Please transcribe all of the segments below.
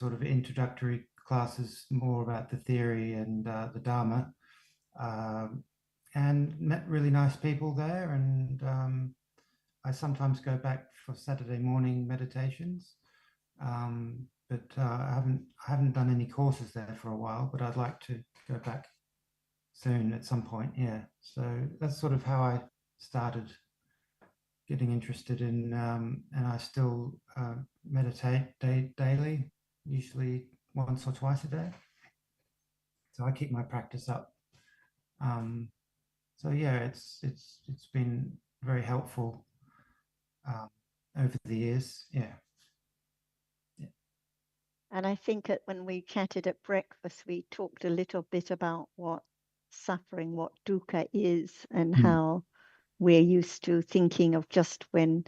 sort of introductory classes more about the theory and the Dharma, and met really nice people there. And I sometimes go back for Saturday morning meditations, but I haven't done any courses there for a while. But I'd like to go back soon at some point. Yeah, so that's sort of how I started getting interested in, and I still meditate daily, usually once or twice a day. So I keep my practice up. Um, so yeah, it's been very helpful um, over the years. Yeah. Yeah. And I think that when we chatted at breakfast, we talked a little bit about what suffering, what dukkha is, and Mm. how we're used to thinking of just when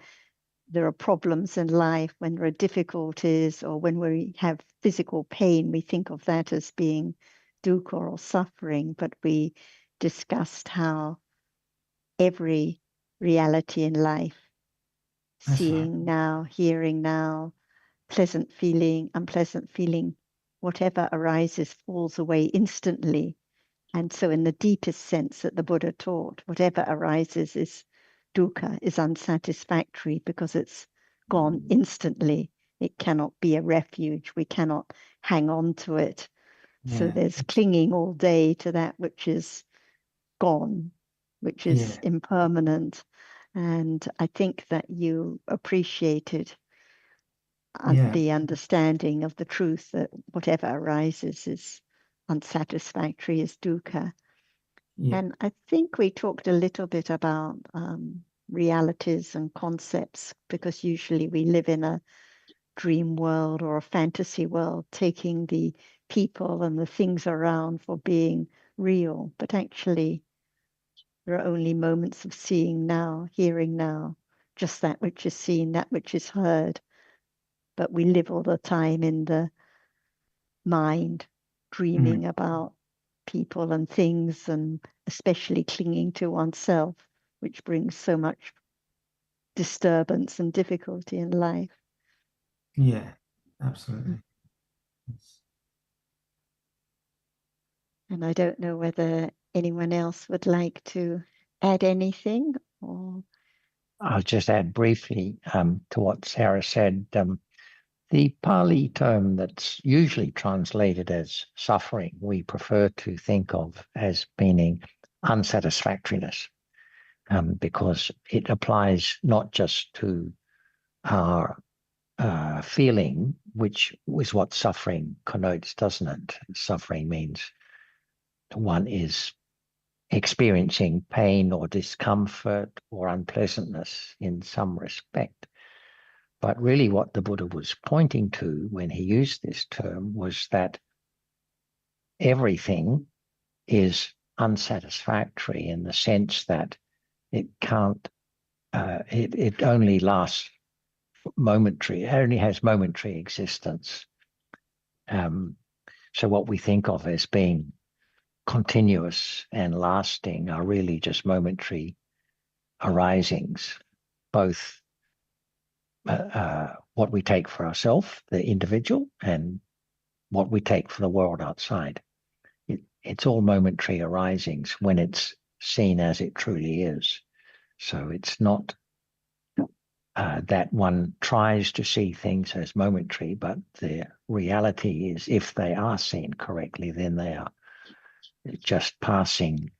there are problems in life, when there are difficulties, or when we have physical pain, we think of that as being dukkha or suffering. But we discussed how every reality in life, That's right. seeing now, hearing now, pleasant feeling, unpleasant feeling, whatever arises falls away instantly. And so, in the deepest sense that the Buddha taught, whatever arises is dukkha, is unsatisfactory because it's gone instantly. It cannot be a refuge. We cannot hang on to it. So, Yeah. there's clinging all day to that which is gone, which is Yeah. impermanent. And I think that you appreciated Yeah. the understanding of the truth that whatever arises is unsatisfactory, is dukkha. Yeah. And I think we talked a little bit about realities and concepts because usually we live in a dream world or a fantasy world, taking the people and the things around for being real. But actually, there are only moments of seeing now, hearing now, just that which is seen, that which is heard. But we live all the time in the mind, Mm. dreaming about people and things, and especially clinging to oneself, which brings so much disturbance and difficulty in life. Yeah. Absolutely. And I don't know whether anyone else would like to add anything or. I'll just add briefly to what Sarah said. The Pali term that's usually translated as suffering, we prefer to think of as meaning unsatisfactoriness, because it applies not just to our feeling, which is what suffering connotes, doesn't it? Suffering means one is experiencing pain or discomfort or unpleasantness in some respect. But really what the Buddha was pointing to when he used this term was that everything is unsatisfactory in the sense that it can't, it only lasts momentary, it only has momentary existence. So what we think of as being continuous and lasting are really just momentary arisings, both what we take for ourselves, the individual, and what we take for the world outside. It's all momentary arisings when it's seen as it truly is. So it's not that one tries to see things as momentary, but the reality is if they are seen correctly, then they are just passing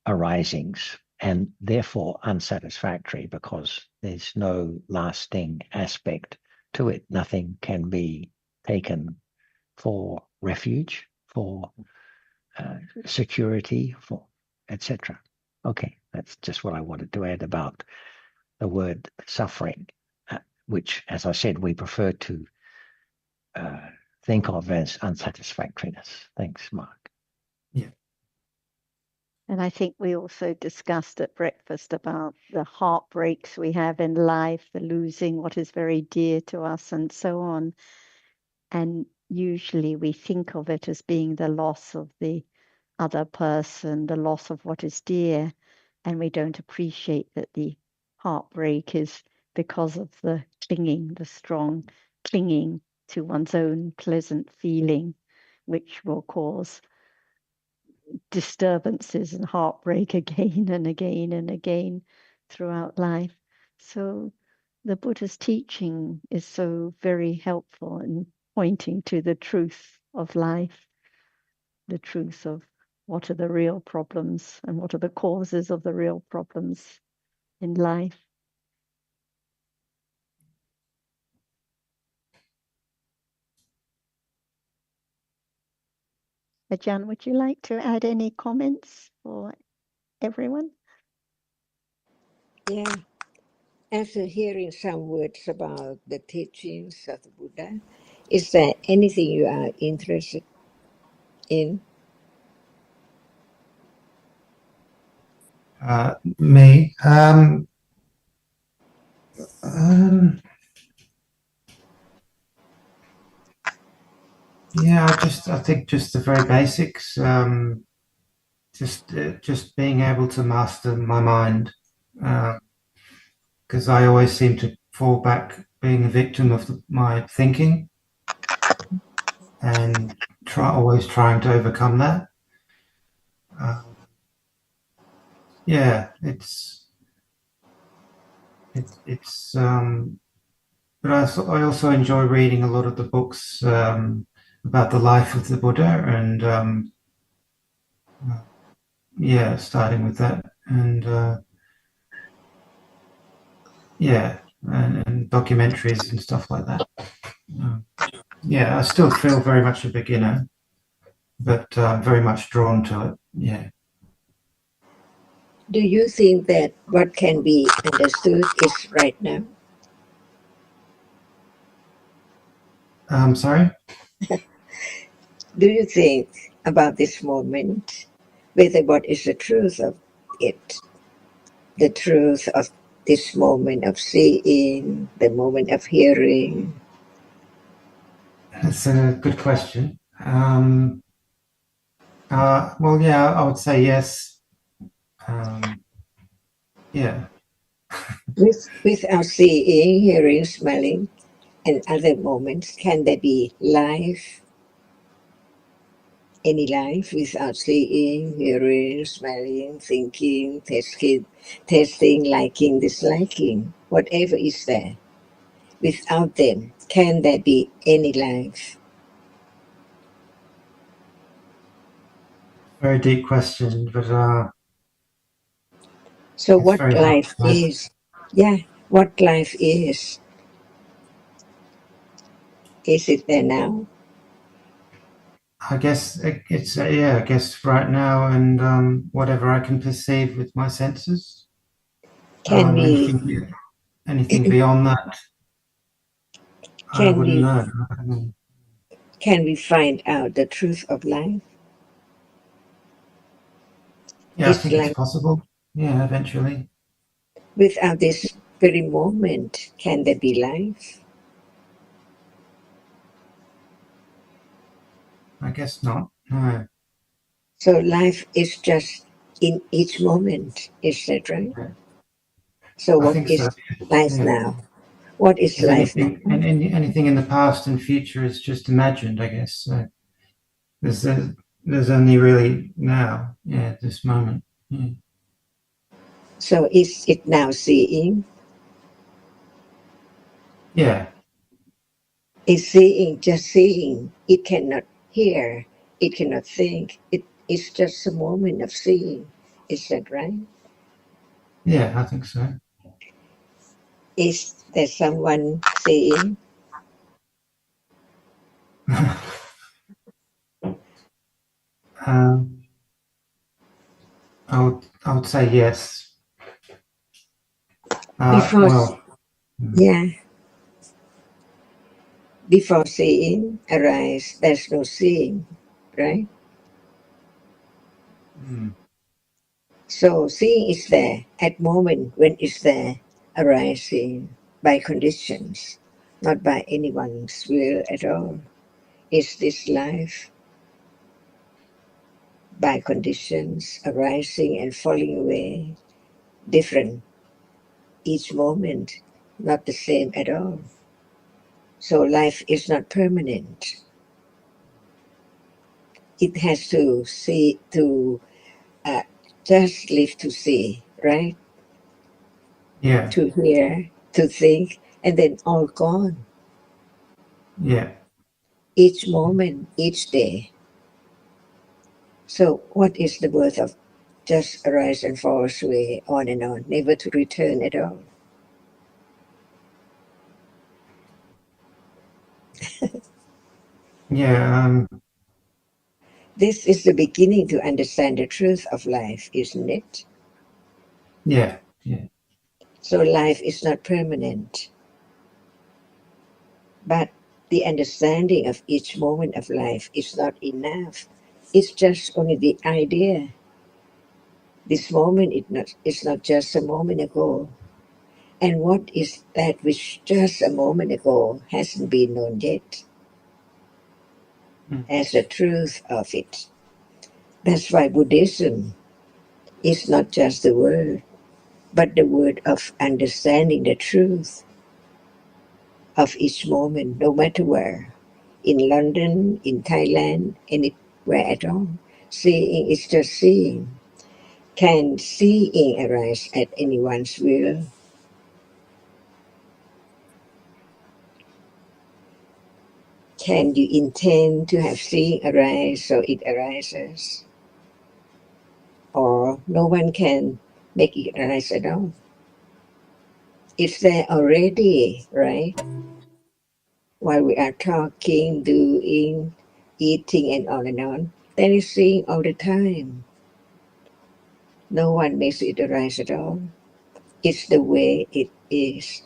arisings and therefore unsatisfactory because there's no lasting aspect to it. Nothing can be taken for refuge, for security, for etc. Okay, that's just what I wanted to add about the word suffering, which, as I said, we prefer to think of as unsatisfactoriness. Thanks, Mark. Yeah. And I think we also discussed at breakfast about the heartbreaks we have in life, the losing what is very dear to us, and so on. And usually we think of it as being the loss of the other person, the loss of what is dear. And we don't appreciate that the heartbreak is because of the clinging, the strong clinging to one's own pleasant feeling, which will cause disturbances and heartbreak again and again and again throughout life. So the Buddha's teaching is so very helpful in pointing to the truth of life, the truth of what are the real problems and what are the causes of the real problems in life. Ajahn, would you like to add any comments for everyone? Yeah. After hearing some words about the teachings of the Buddha, is there anything you are interested in? Me. Yeah, I think just the very basics. Just being able to master my mind, because I always seem to fall back being a victim of my thinking, and always trying to overcome that. Yeah, it's. But I also enjoy reading a lot of the books about the life of the Buddha, and yeah, starting with that, and yeah, and documentaries and stuff like that. Yeah, I still feel very much a beginner, but very much drawn to it. Yeah. Do you think that what can be understood is right now? Sorry. Do you think about this moment, whether what is the truth of it, the truth of this moment of seeing, the moment of hearing? That's a good question. Well, yeah, I would say yes. Yeah. Without seeing, hearing, smelling, and other moments, can there be life, any life, without seeing, hearing, smelling, thinking, tasting, liking, disliking, whatever is there? Without them, can there be any life? Very deep question, but So it's what very hard life to answer. is? Yeah, what life is? Is it there now? I guess it's yeah. I guess right now, and whatever I can perceive with my senses. Can we Anything beyond that, I can wouldn't we know. can we find out the truth of life? Yeah, I Is think it's life possible. Yeah, eventually. without this very moment? Can there be life? I guess not. No. So life is just in each moment. Is that right? So I what think so. is life Yeah. now? What is Because life now? anything in the past and future is just imagined, I guess. So there's there's only really now. Yeah, this moment. Yeah. So is it now seeing? Yeah. Is seeing just seeing? It cannot hear. It cannot think. It is just a moment of seeing. Is that right? Yeah, I think so. Is there someone seeing? um, I would say yes. Before, Well, yeah, before seeing arise, there's no seeing, right? mm, So seeing is there at moment when it's there, arising by conditions, not by anyone's will at all. Is this life by conditions arising and falling away, different each moment, not the same at all? So life is not permanent. It has to see, to just live to see, right? Yeah. To hear, to think, and then all gone. Yeah. Each moment, each day. So what is the worth of just arise and fall away, on and on, never to return at all? Yeah. This is the beginning to understand the truth of life, isn't it? Yeah. Yeah. So life is not permanent, but the understanding of each moment of life is not enough. It's just only the idea. This moment is not just a moment ago. And what is that which just a moment ago hasn't been known yet as the truth of it? That's why Buddhism is not just the word, but the word of understanding the truth of each moment, no matter where. In London, in Thailand, anywhere at all. Seeing is just seeing. Can seeing arise at anyone's will? Can you intend to have seeing arise so it arises? Or no one can make it arise at all? It's there already, right? While we are talking, doing, eating, and on, there is seeing all the time. No one makes it arise at all. It's the way it is.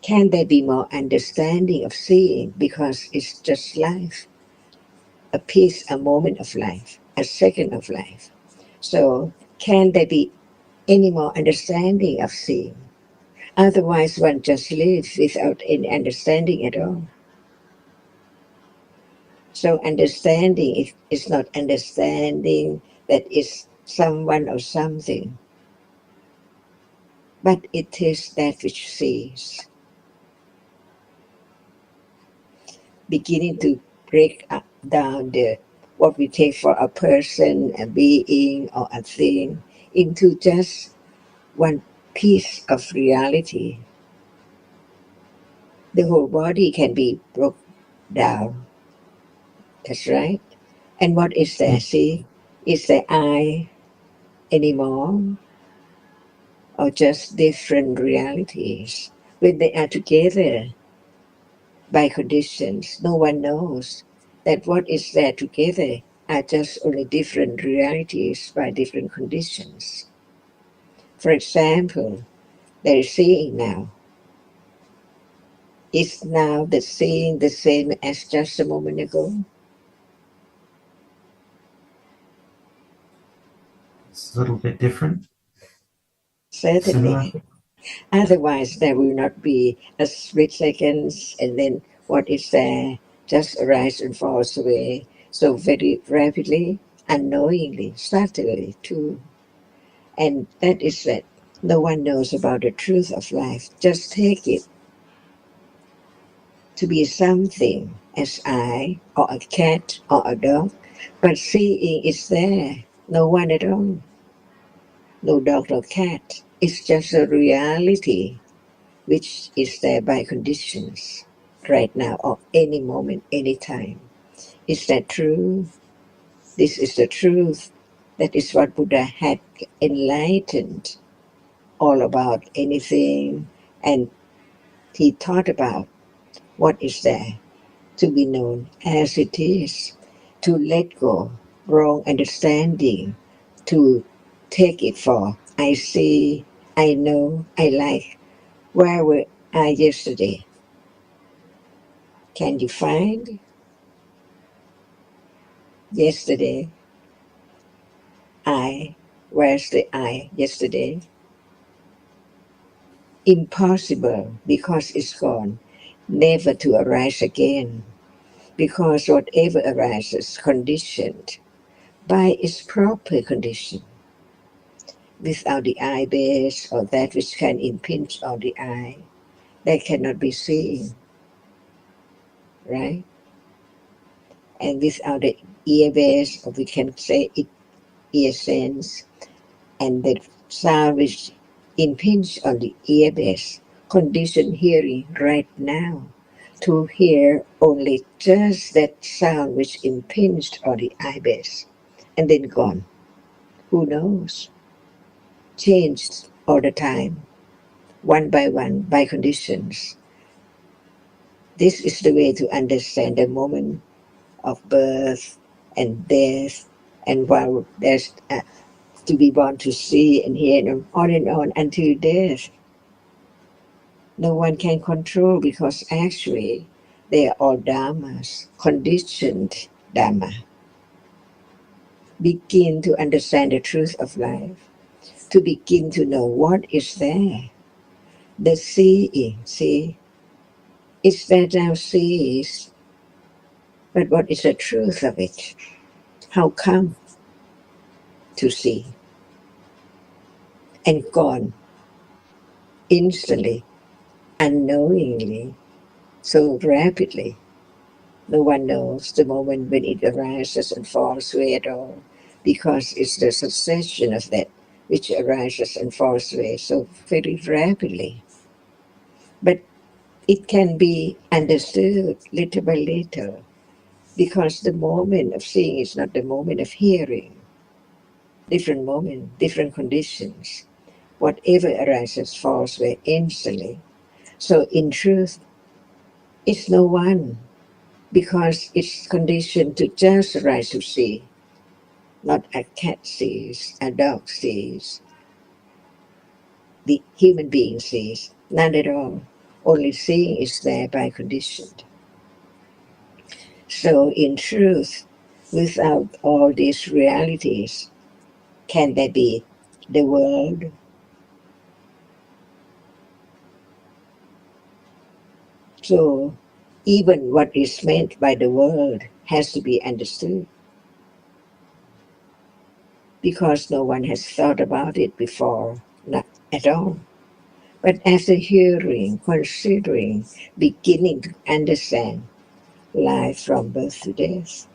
Can there be more understanding of seeing? Because it's just life, a piece, a moment of life, a second of life. So, can there be any more understanding of seeing? Otherwise, one just lives without any understanding at all. So, understanding is not understanding that is someone or something, but it is that which sees. Beginning to break up, down what we take for a person, a being, or a thing into just one piece of reality. The whole body can be broken down. That's right. And what is there? See, is the eye anymore, or just different realities? When they are together by conditions, no one knows that what is there together are just only different realities by different conditions. For example, there is seeing now. Is now the seeing the same as just a moment ago? It's a little bit different. Similar. Certainly. Otherwise, there will not be a split seconds and then what is there just arises and falls away so very rapidly, unknowingly, subtly too. And that is that no one knows about the truth of life. Just take it to be something as I, or a cat, or a dog, but seeing is there. No one at all. No dog or cat. It's just a reality which is there by conditions right now or any moment, any time. Is that true? This is the truth. That is what Buddha had enlightened all about anything, and he taught about what is there to be known as it is, to let go wrong understanding, to take it for I see, I know, I like. Where were I yesterday? Can you find yesterday? I, where's the I yesterday? Impossible because it's gone, never to arise again. Because whatever arises conditioned by its proper condition, without the eye base or that which can impinge on the eye, that cannot be seen, right? And without the ear base, or we can say it ear sense, and the sound which impinge on the ear base, conditioned hearing right now to hear only just that sound which impinged on the eye base, and then gone. Who knows? Changed all the time, one by conditions. This is the way to understand the moment of birth and death, and while there's to be born to see and hear and on until death. No one can control, because actually they are all dhammas, conditioned dhamma. Begin to understand the truth of life, to begin to know what is there. The seeing, see, it's that thou seest, but what is the truth of it? How come to see? And gone instantly, unknowingly, so rapidly. No one knows the moment when it arises and falls away at all, because it's the succession of that which arises and falls away so very rapidly. But it can be understood little by little, because the moment of seeing is not the moment of hearing. Different moment, different conditions. Whatever arises falls away instantly. So in truth, it's no one, because it's conditioned to just arise to see. Not a cat sees, a dog sees, the human being sees, none at all. Only seeing is there by conditioned. So in truth, without all these realities, can there be the world? So even what is meant by the world has to be understood, because no one has thought about it before, not at all. But after hearing, considering, beginning to understand life from birth to death,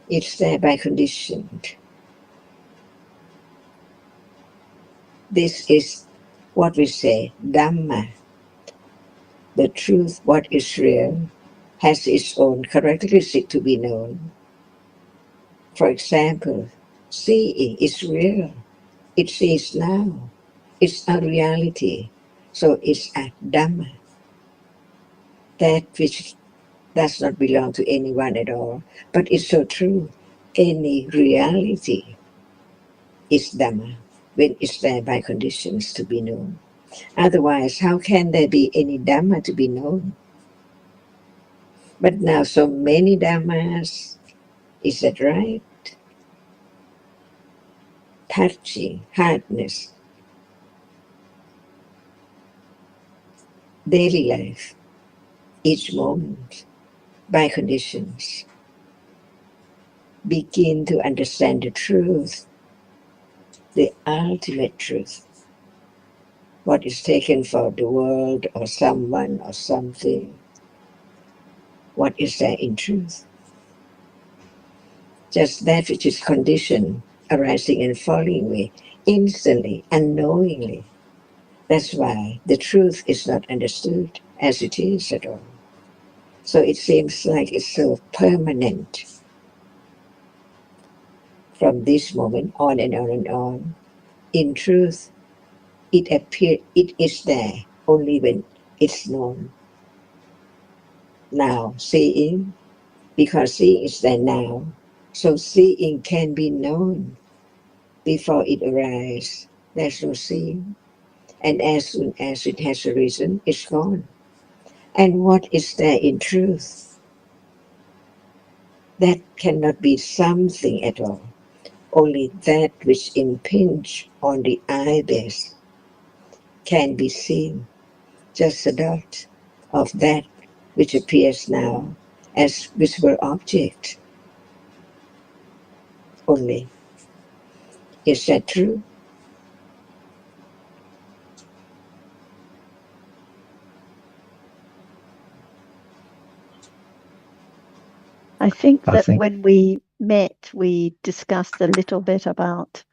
it's there by condition. This is what we say, Dhamma. The truth, what is real, has its own characteristic to be known. For example, seeing is real. It sees now. It's a reality. So it's a Dhamma. That which does not belong to anyone at all, but it's so true. Any reality is Dhamma when it's there by conditions to be known. Otherwise, how can there be any Dhamma to be known? But now so many Dhammas, is that right? Touching, hardness, daily life, each moment, by conditions. Begin to understand the truth, the ultimate truth. What is taken for the world or someone or something, what is there in truth? Just that which is conditioned, arising and falling away, instantly, unknowingly. That's why the truth is not understood as it is at all. So it seems like it's so permanent from this moment on and on and on. In truth, it is there only when it's known. Now, seeing, because seeing is there now, so seeing can be known before it arises. There's no seeing. And as soon as it has arisen, it's gone. And what is there in truth? That cannot be something at all. Only that which impinge on the eye base can be seen, just a dot of that which appears now as visible object only. Is that true? I think I that think when we met, we discussed a little bit about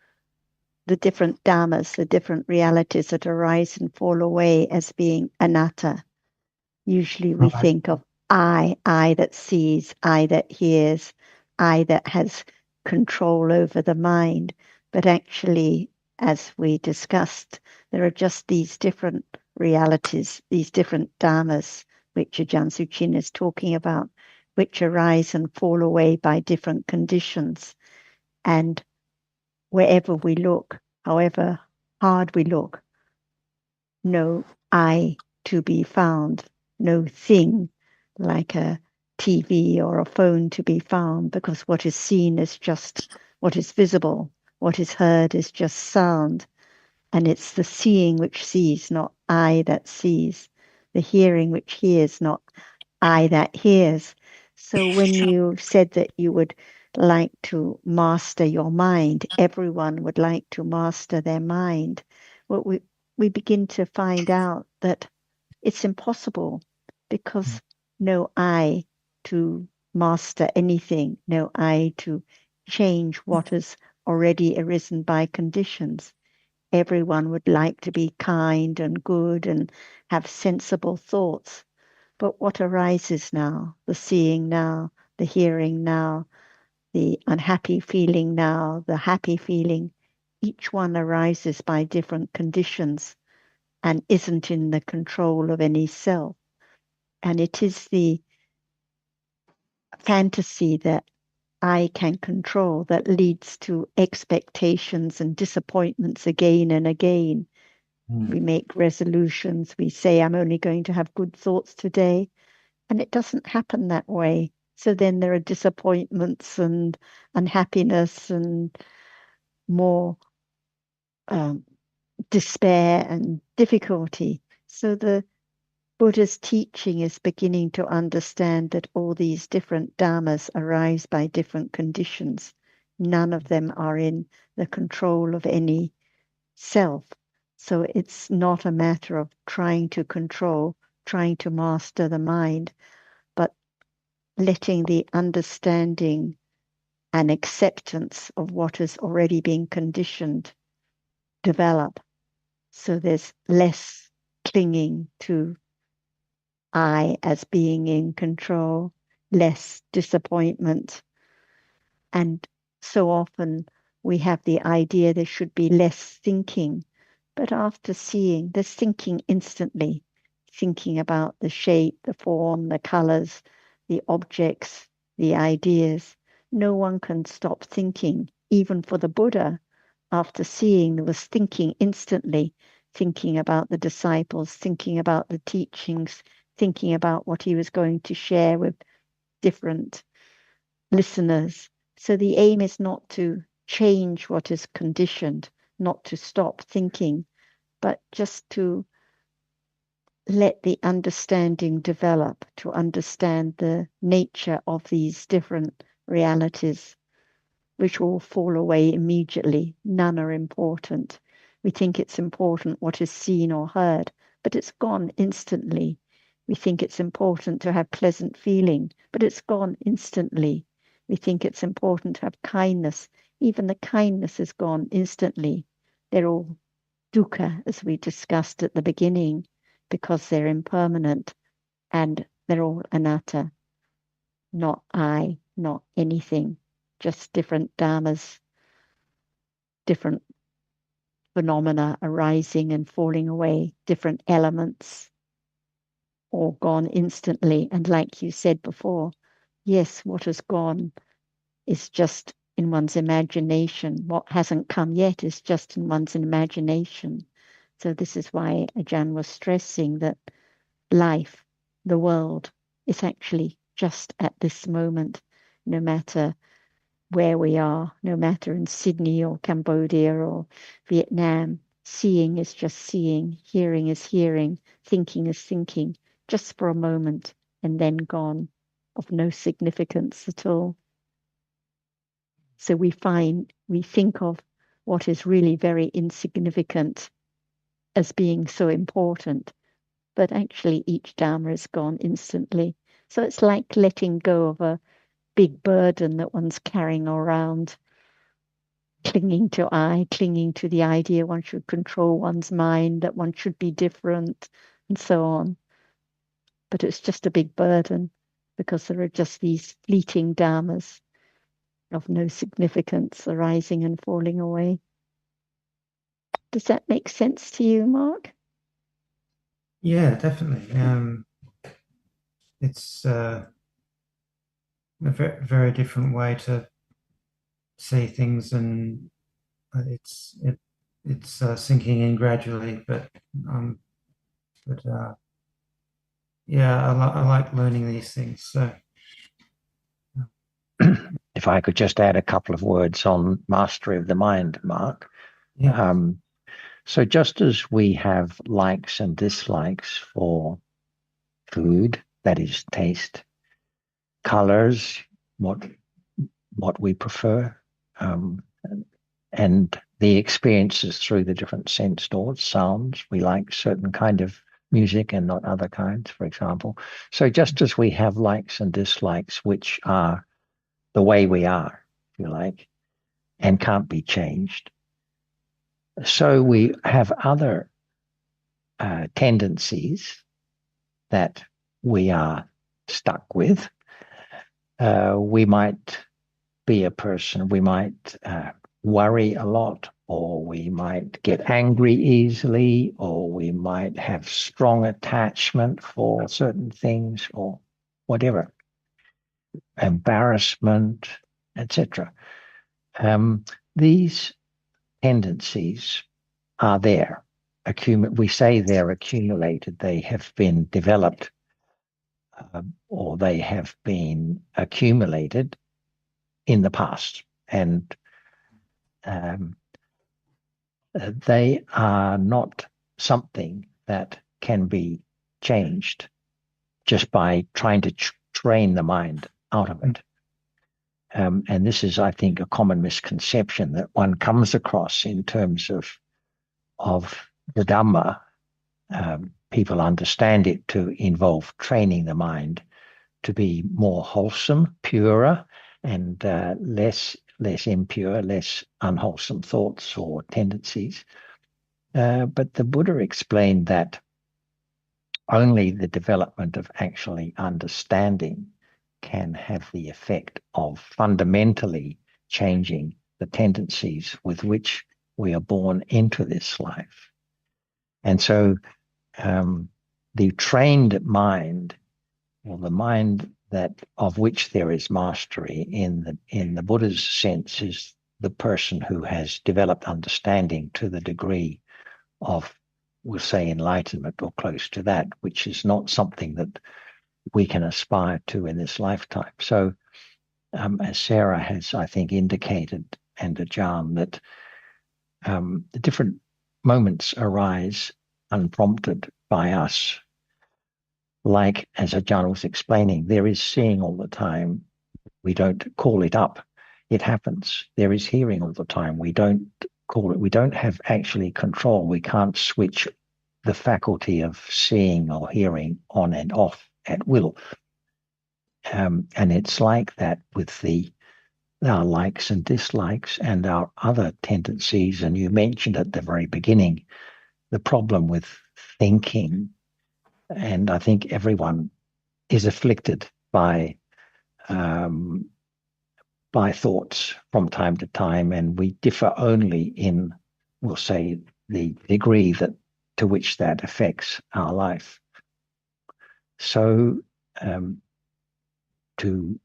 the different dhammas, the different realities that arise and fall away as being anatta. Usually we Right. think of I that sees, I that hears, I that has control over the mind. But actually, as we discussed, there are just these different realities, these different dhammas, which Ajahn Suchin is talking about, which arise and fall away by different conditions. And wherever we look, however hard we look, no I to be found, no thing like a TV or a phone to be found, because what is seen is just what is visible, what is heard is just sound. And it's the seeing which sees, not I that sees, the hearing which hears, not I that hears. So when you said that you would like to master your mind, everyone would like to master their mind. What we begin to find out that it's impossible, because no I to master anything, no I to change what has already arisen by conditions. Everyone would like to be kind and good and have sensible thoughts. But what arises now, the seeing now, the hearing now, the unhappy feeling now, the happy feeling, each one arises by different conditions and isn't in the control of any self. And it is the fantasy that I can control that leads to expectations and disappointments again and again. We make resolutions. We say, I'm only going to have good thoughts today. And it doesn't happen that way. So then there are disappointments and unhappiness and more despair and difficulty. So the Buddha's teaching is beginning to understand that all these different dhammas arise by different conditions. None of them are in the control of any self. So it's not a matter of trying to control, trying to master the mind, but letting the understanding and acceptance of what has already been conditioned develop. So there's less clinging to I as being in control, less disappointment. And so often we have the idea there should be less thinking. But after seeing, there's thinking instantly, thinking about the shape, the form, the colors, the objects, the ideas. No one can stop thinking. Even for the Buddha, after seeing, there was thinking instantly, thinking about the disciples, thinking about the teachings, thinking about what he was going to share with different listeners. So the aim is not to change what is conditioned, not to stop thinking, but just to let the understanding develop, to understand the nature of these different realities, which all fall away immediately. None are important. We think it's important what is seen or heard, but it's gone instantly. We think it's important to have pleasant feeling, but it's gone instantly. We think it's important to have kindness. Even the kindness is gone instantly. They're all dukkha, as we discussed at the beginning, because they're impermanent and they're all anatta, not I, not anything, just different dhammas, different phenomena arising and falling away, different elements, all gone instantly. And like you said before, yes, what has gone is just in one's imagination. What hasn't come yet is just in one's imagination. So this is why Ajahn was stressing that life, the world, is actually just at this moment, no matter where we are, no matter in Sydney or Cambodia or Vietnam. Seeing is just seeing, hearing is hearing, thinking is thinking, just for a moment and then gone, of no significance at all. So we think of what is really very insignificant as being so important, but actually each Dharma is gone instantly. So it's like letting go of a big burden that one's carrying around, clinging to clinging to the idea one should control one's mind, that one should be different, and so on. But it's just a big burden because there are just these fleeting dharmas of no significance arising and falling away. Does that make sense to you, Mark? Yeah, definitely. It's a very different way to see things, and it's sinking in gradually. But yeah, I like learning these things. So, if I could just add a couple of words on mastery of the mind, Mark. yeah. So just as we have likes and dislikes for food, that is taste, colors, what we prefer, and the experiences through the different sense doors, sounds, we like certain kind of music and not other kinds, for example. So just as we have likes and dislikes, which are the way we are, if you like, and can't be changed, so we have other tendencies that we are stuck with. We might be a person, we might worry a lot, or we might get angry easily, or we might have strong attachment for certain things, or whatever, embarrassment, etc. These tendencies are there. We say they're accumulated, they have been developed, or they have been accumulated in the past. And they are not something that can be changed just by trying to train the mind out of it. And this is, I think, a common misconception that one comes across in terms of the Dhamma. People understand it to involve training the mind to be more wholesome, purer, and less impure, less unwholesome thoughts or tendencies. But the Buddha explained that only the development of actually understanding can have the effect of fundamentally changing the tendencies with which we are born into this life. And so the trained mind, or the mind that of which there is mastery in the Buddha's sense, is the person who has developed understanding to the degree of, we'll say, enlightenment or close to that, which is not something that we can aspire to in this lifetime. So as Sarah has, I think, indicated, and Ajahn, that the different moments arise unprompted by us. Like, as Ajahn was explaining, there is seeing all the time. We don't call it up. It happens. There is hearing all the time. We don't call it. We don't have actually control. We can't switch the faculty of seeing or hearing on and off at will. And it's like that with our likes and dislikes and our other tendencies. And you mentioned at the very beginning the problem with thinking. And I think everyone is afflicted by thoughts from time to time, and we differ only in, we'll say, the degree to which that affects our life. So to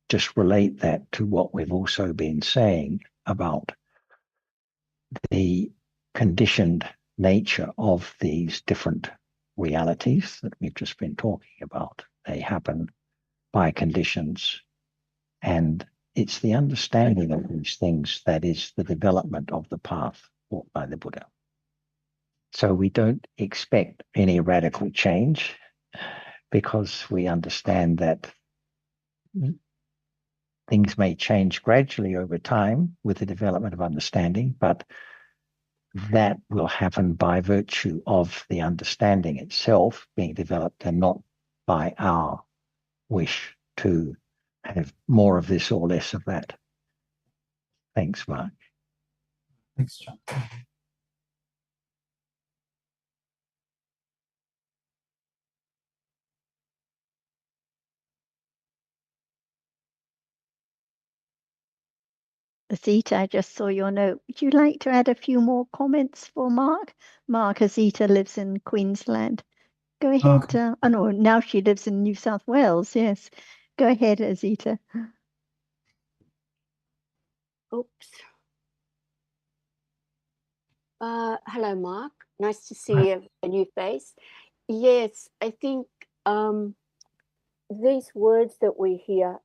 just relate that to what we've also been saying about the conditioned nature of these different realities that we've just been talking about. They happen by conditions, and it's the understanding of these things that is the development of the path taught by the Buddha. So we don't expect any radical change, because we understand that things may change gradually over time with the development of understanding, but that will happen by virtue of the understanding itself being developed, and not by our wish to have more of this or less of that. Thanks, Mark. Thanks, John. Azita, I just saw your note. Would you like to add a few more comments for Mark? Mark, Azita lives in Queensland. Go ahead. Okay. Oh no, now she lives in New South Wales. Yes. Go ahead, Azita. Oops. Hello, Mark. Nice to see a new face. Yes, I think these words that we hear,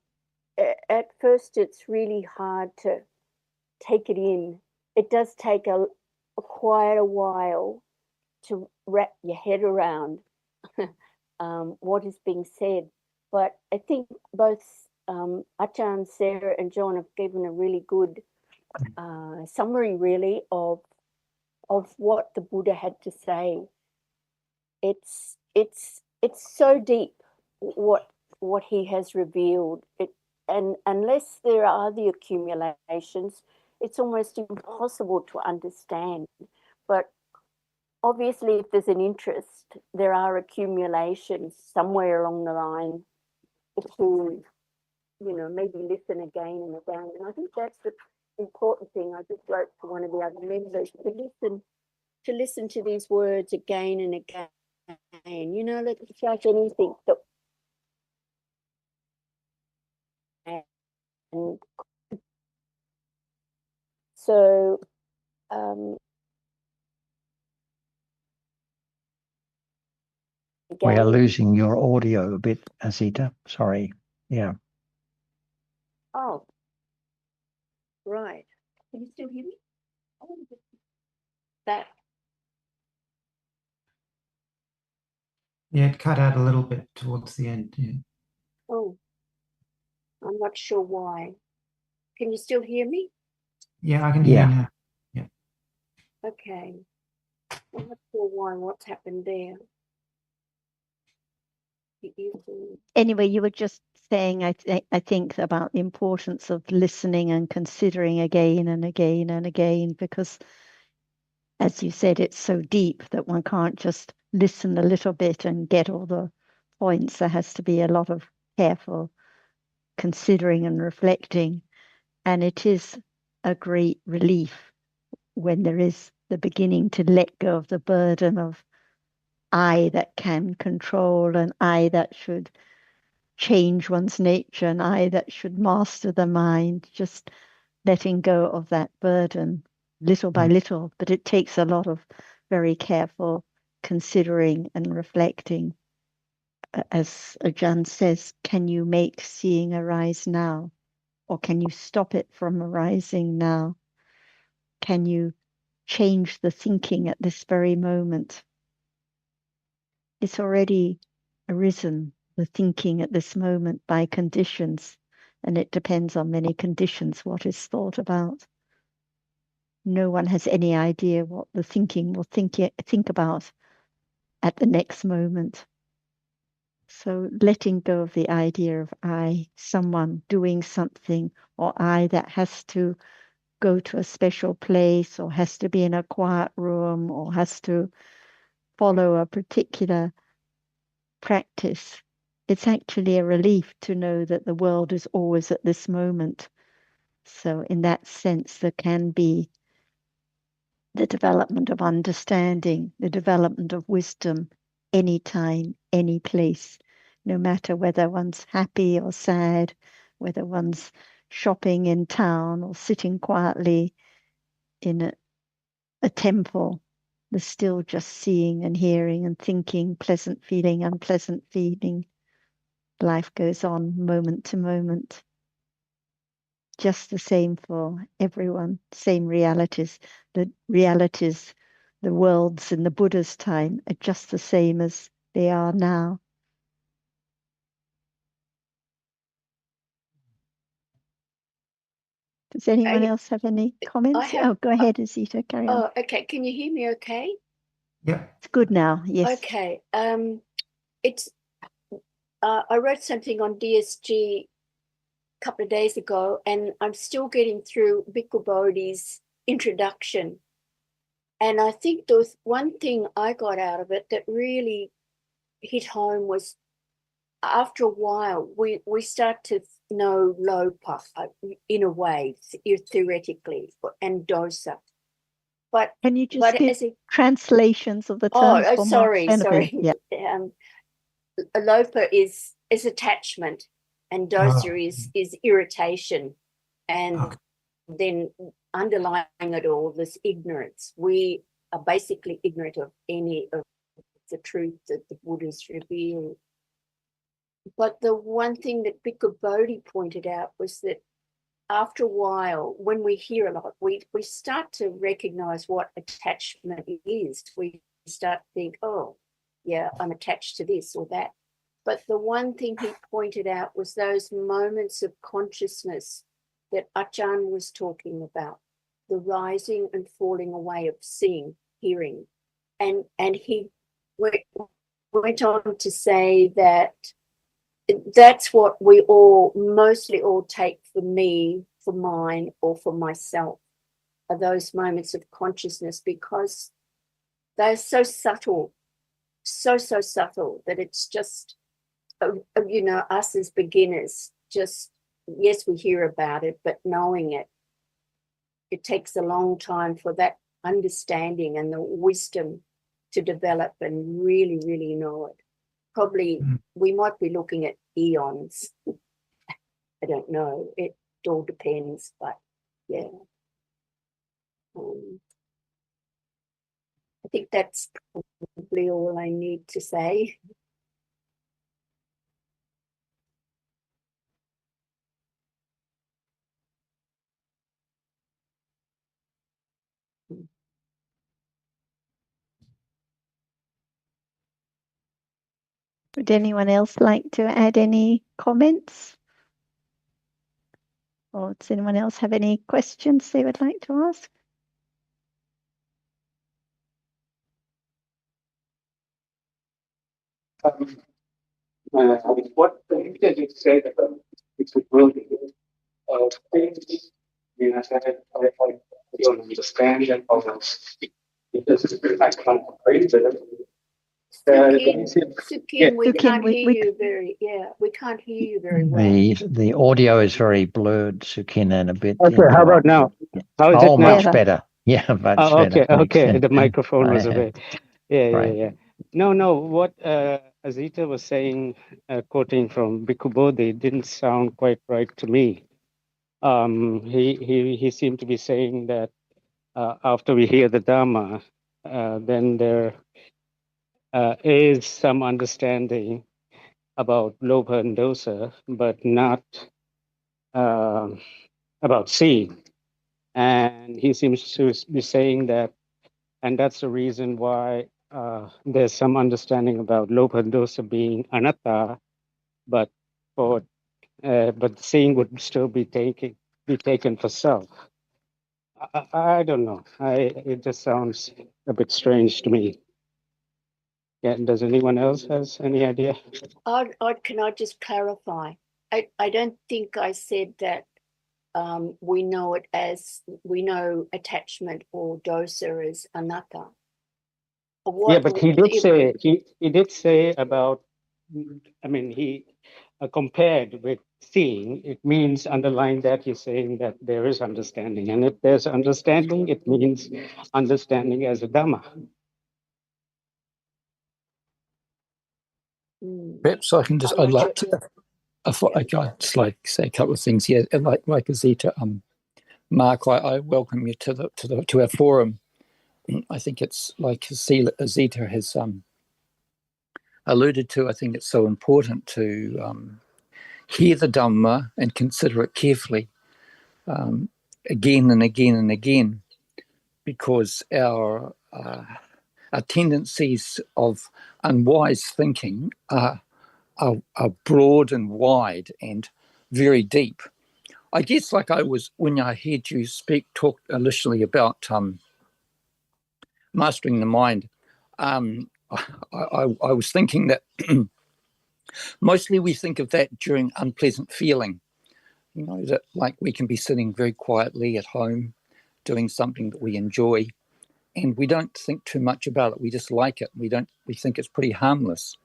at first it's really hard to take it in. It does take quite a while to wrap your head around what is being said. But I think both Achan, Sarah, and John have given a really good summary, really, of what the Buddha had to say. It's so deep what he has revealed. And unless there are the accumulations, it's almost impossible to understand. But obviously, if there's an interest, there are accumulations somewhere along the line to, maybe listen again and again. And I think that's the important thing. I just wrote to one of the other members to listen to these words again and again. Let's judge anything that and so we are losing your audio a bit, Azita. Sorry. Yeah. Oh, right. Can you still hear me? That. Yeah, it cut out a little bit towards the end. Yeah. Oh, I'm not sure why. Can you still hear me? Yeah, I can hear you now. Yeah. Okay. I'm not sure why. What's happened there? Anyway, you were just saying, I think, about the importance of listening and considering again and again and again, because, as you said, it's so deep that one can't just listen a little bit and get all the points. There has to be a lot of careful considering and reflecting. And it is a great relief when there is the beginning to let go of the burden of I that can control and I that should change one's nature and I that should master the mind, just letting go of that burden little by little. But it takes a lot of very careful considering and reflecting. As Ajahn says, can you make seeing arise now? Or can you stop it from arising now? Can you change the thinking at this very moment? It's already arisen, the thinking at this moment, by conditions, and it depends on many conditions what is thought about. No one has any idea what the thinking will think about at the next moment. So letting go of the idea of I, someone doing something, or I that has to go to a special place, or has to be in a quiet room, or has to follow a particular practice. It's actually a relief to know that the world is always at this moment. So, in that sense, there can be the development of understanding, the development of wisdom, anytime, any place, no matter whether one's happy or sad, whether one's shopping in town or sitting quietly in a temple. There's still just seeing and hearing and thinking, pleasant feeling, unpleasant feeling. Life goes on moment to moment. Just the same for everyone, same realities. The realities, the worlds in the Buddha's time are just the same as they are now. Does anyone else have any comments? Go ahead, Azita, carry on. Oh, okay. Can you hear me okay? Yeah. It's good now, yes. Okay. It's I wrote something on DSG couple of days ago, and I'm still getting through Bhikkhu Bodhi's introduction. And I think there was one thing I got out of it that really hit home was, after a while, we start to know Lopa in a way, theoretically, and Dosa. But can you just give translations of the terms for sorry. Yeah. Lopa is attachment, and Dosa is irritation, and then underlying it all, this ignorance. We are basically ignorant of any of the truth that the Buddha's revealed. But the one thing that Bhikkhu Bodhi pointed out was that after a while, when we hear a lot, we start to recognize what attachment is. We start to think, oh, yeah, I'm attached to this or that. But the one thing he pointed out was those moments of consciousness that Achan was talking about, the rising and falling away of seeing, hearing. And he went on to say that that's what we mostly all take for me, for mine, or for myself, are those moments of consciousness, because they're so subtle, so subtle, that it's just, us as beginners, just, yes, we hear about it, but knowing it takes a long time for that understanding and the wisdom to develop and really, really know it. Probably we might be looking at eons. I don't know. It all depends, but yeah. I think that's probably all I need to say. Would anyone else like to add any comments? Or does anyone else have any questions they would like to ask? What did you say about it's a building? Things, I don't understand that almost because I can't read it. Sukin, we can't hear you very. Yeah, we can't hear you very well. The audio is very blurred, Sukin, and a bit. Okay, how about now? How is it now? Much better. Yeah, much better. Okay. The microphone was away. Right. Yeah. No. What Azita was saying, quoting from Bhikkhu Bodhi, didn't sound quite right to me. He seemed to be saying that after we hear the Dhamma, then there is some understanding about Lobha and Dosa, but not about seeing. And he seems to be saying that, and that's the reason why there's some understanding about Lobha and Dosa being anatta, but seeing would still be taken for self. I don't know. It just sounds a bit strange to me. Yeah. Does anyone else has any idea? Can I just clarify? I don't think I said that we know attachment or dosa as anatta. But he did say about. I mean, he compared with seeing. It means underlying that he's saying that there is understanding, and if there's understanding, it means understanding as a Dhamma. Perhaps I can just. I'd like to. I'd just like to say a couple of things here. Like Azita, Mark, I welcome you to our forum. I think it's like Azita has alluded to. I think it's so important to hear the Dhamma and consider it carefully, again and again and again, because our tendencies of unwise thinking are broad and wide and very deep. I guess like when I heard you talk initially about mastering the mind, I was thinking that mostly we think of that during unpleasant feeling, You know, that like we can be sitting very quietly at home doing something that we enjoy, and we don't think too much about it. We just like it. We think it's pretty harmless.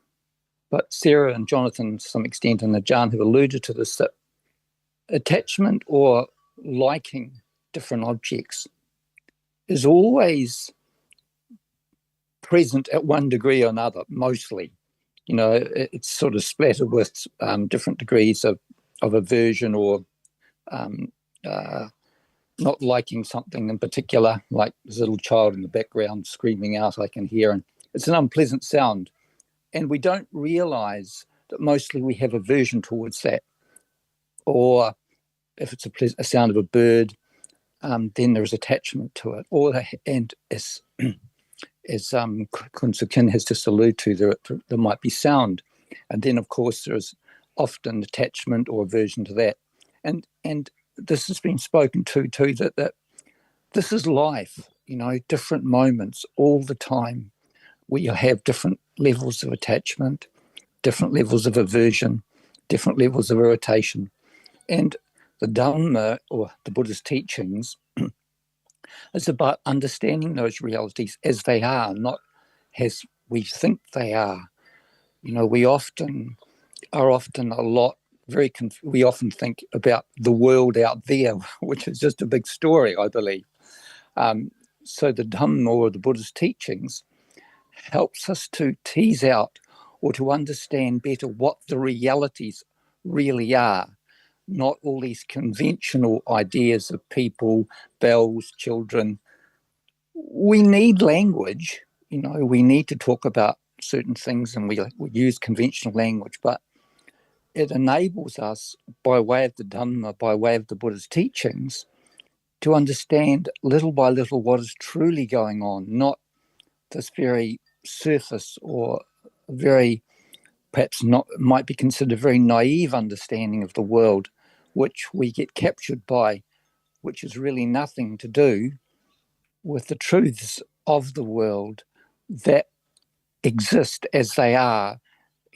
But Sarah and Jonathan, to some extent, and Ajahn have alluded to this, that attachment or liking different objects is always present at one degree or another, mostly. You know, it's sort of splattered with different degrees of aversion or not liking something in particular, like this little child in the background screaming out, I can hear, and it's an unpleasant sound. And we don't realize that mostly we have aversion towards that. Or if it's a sound of a bird, then there's attachment to it. And as Kun Soo Kyin has just alluded to, there might be sound. And then, of course, there's often attachment or aversion to that. And this has been spoken to too, that this is life, you know, different moments all the time. We have different levels of attachment, different levels of aversion, different levels of irritation. And the Dhamma, or the Buddha's teachings, is about understanding those realities as they are, not as we think they are. You know, we often think about the world out there, which is just a big story, I believe. So the Dhamma, or the Buddha's teachings, helps us to tease out or to understand better what the realities really are, not all these conventional ideas of people, bells, children. We need language, you know, we need to talk about certain things, and we use conventional language, but it enables us, by way of the Dhamma, by way of the Buddha's teachings, to understand little by little what is truly going on, not this very surface or very, perhaps not, might be considered very naive understanding of the world, which we get captured by, which is really nothing to do with the truths of the world that exist as they are.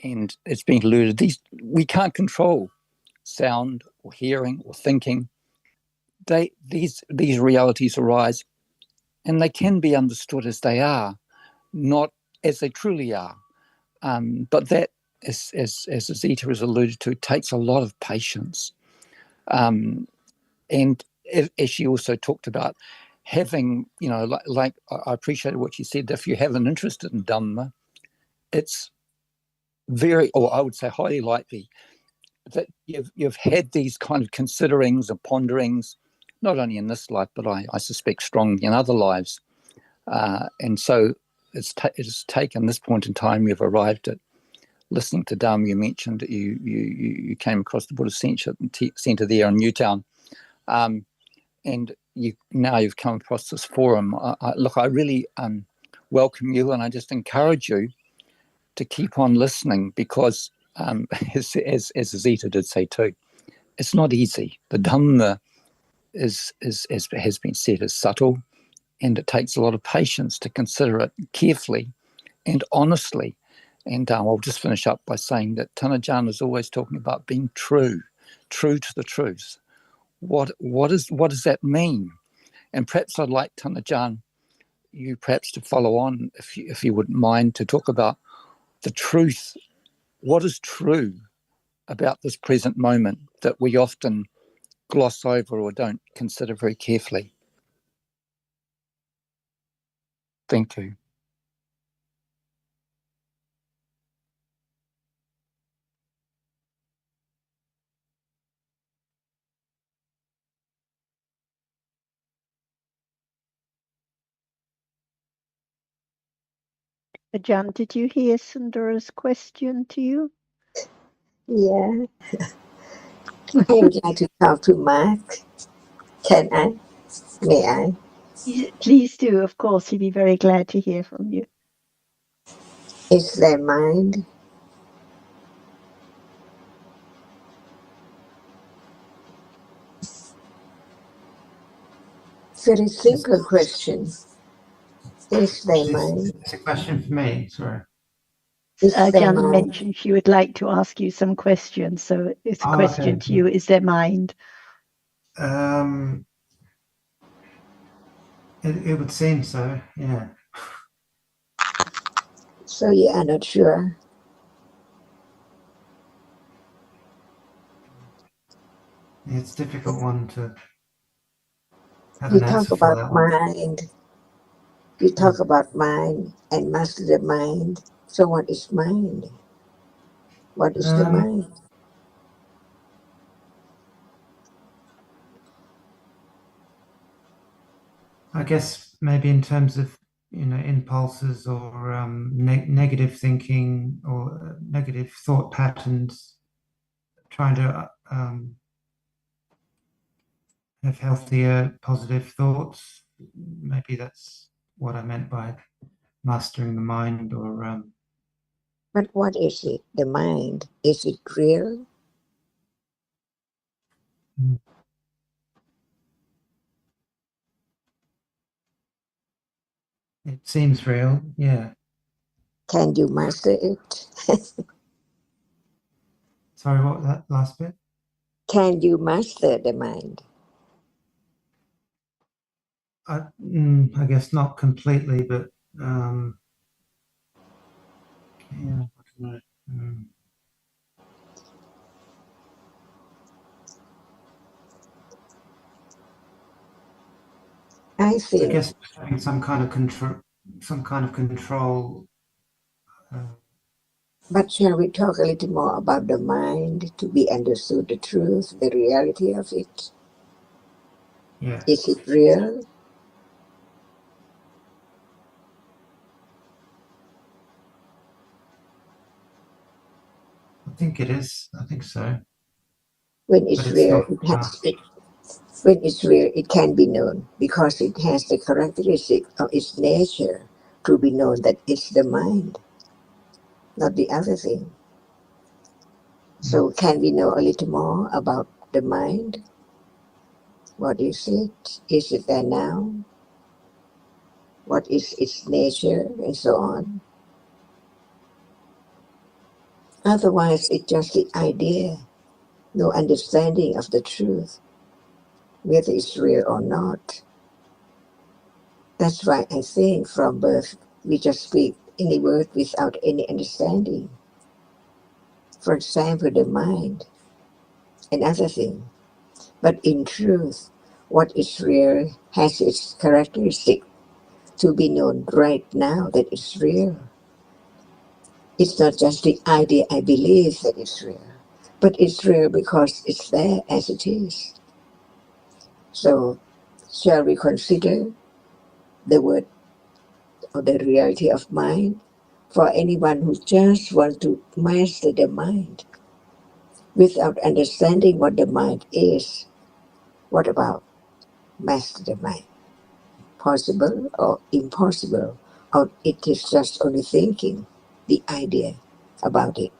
And it's been alluded, we can't control sound or hearing or thinking. These realities arise, and they can be understood as they are, not as they truly are. But that, as Azita has alluded to, takes a lot of patience. And as she also talked about, having, you know, like I appreciated what she said, if you have an interest in Dhamma, it's very, or I would say highly likely, that you've had these kind of considerings and ponderings, not only in this life, but I suspect strongly in other lives. And so it has taken this point in time, you've arrived at listening to Dhamma. You mentioned that you came across the Buddhist Centre there in Newtown. And you've come across this forum. I really welcome you, and I just encourage you to keep on listening, because as Azita did say too, it's not easy. The Dhamma has been said, is subtle, and it takes a lot of patience to consider it carefully and honestly. And I'll just finish up by saying that Ajahn is always talking about being true to the truth. What does that mean? And perhaps I'd like Ajahn, you perhaps to follow on, if you wouldn't mind, to talk about the truth. What is true about this present moment that we often gloss over or don't consider very carefully? Thank you. Ajahn, did you hear Sundara's question to you? Yeah. I would like to talk to Mark. Can I? May I? Please do, of course. He'd be very glad to hear from you. Is their mind very simple question? Is their mind? It's a question for me, sorry. Is there Jan mind? mentioned she would like to ask you some questions. So it's a Oh, question okay. to you. Is there mind? It would seem so, yeah. So you are not sure. It's a difficult one to have You an talk answer for about that one. mind. You talk about mind and master the mind. So what is mind? What is the mind? I guess maybe in terms of impulses or negative thinking or negative thought patterns, trying to have healthier, positive thoughts. Maybe that's what I meant by mastering the mind, or But what is it? The mind? Is it real? it seems real. Yeah. Can you master it? Sorry, what was that last bit? Can you master the mind? I guess not completely, but yeah. I don't know. I I think. guess having some kind of control. But shall we talk a little more about the mind to be understood the truth, the reality of it? Yeah. Is it real? I think it is. I think so. When it's But it's real, not. when it's real, it can be known because it has the characteristic of its nature to be known that it's the mind, not the other thing. So can we know a little more about the mind? What is it? Is it there now? What is its nature? And so on. Otherwise, it's just the idea, no understanding of the truth, whether it's real or not. That's why I think from birth we just speak any word without any understanding. For example, the mind, another thing. But in truth, what is real has its characteristic to be known right now that it's real. It's not just the idea I believe that it's real, but it's real because it's there as it is. So, shall we consider the word or the reality of mind for anyone who just wants to master the mind without understanding what the mind is? What about master the mind? Possible or impossible? Or it is just only thinking, the idea about it?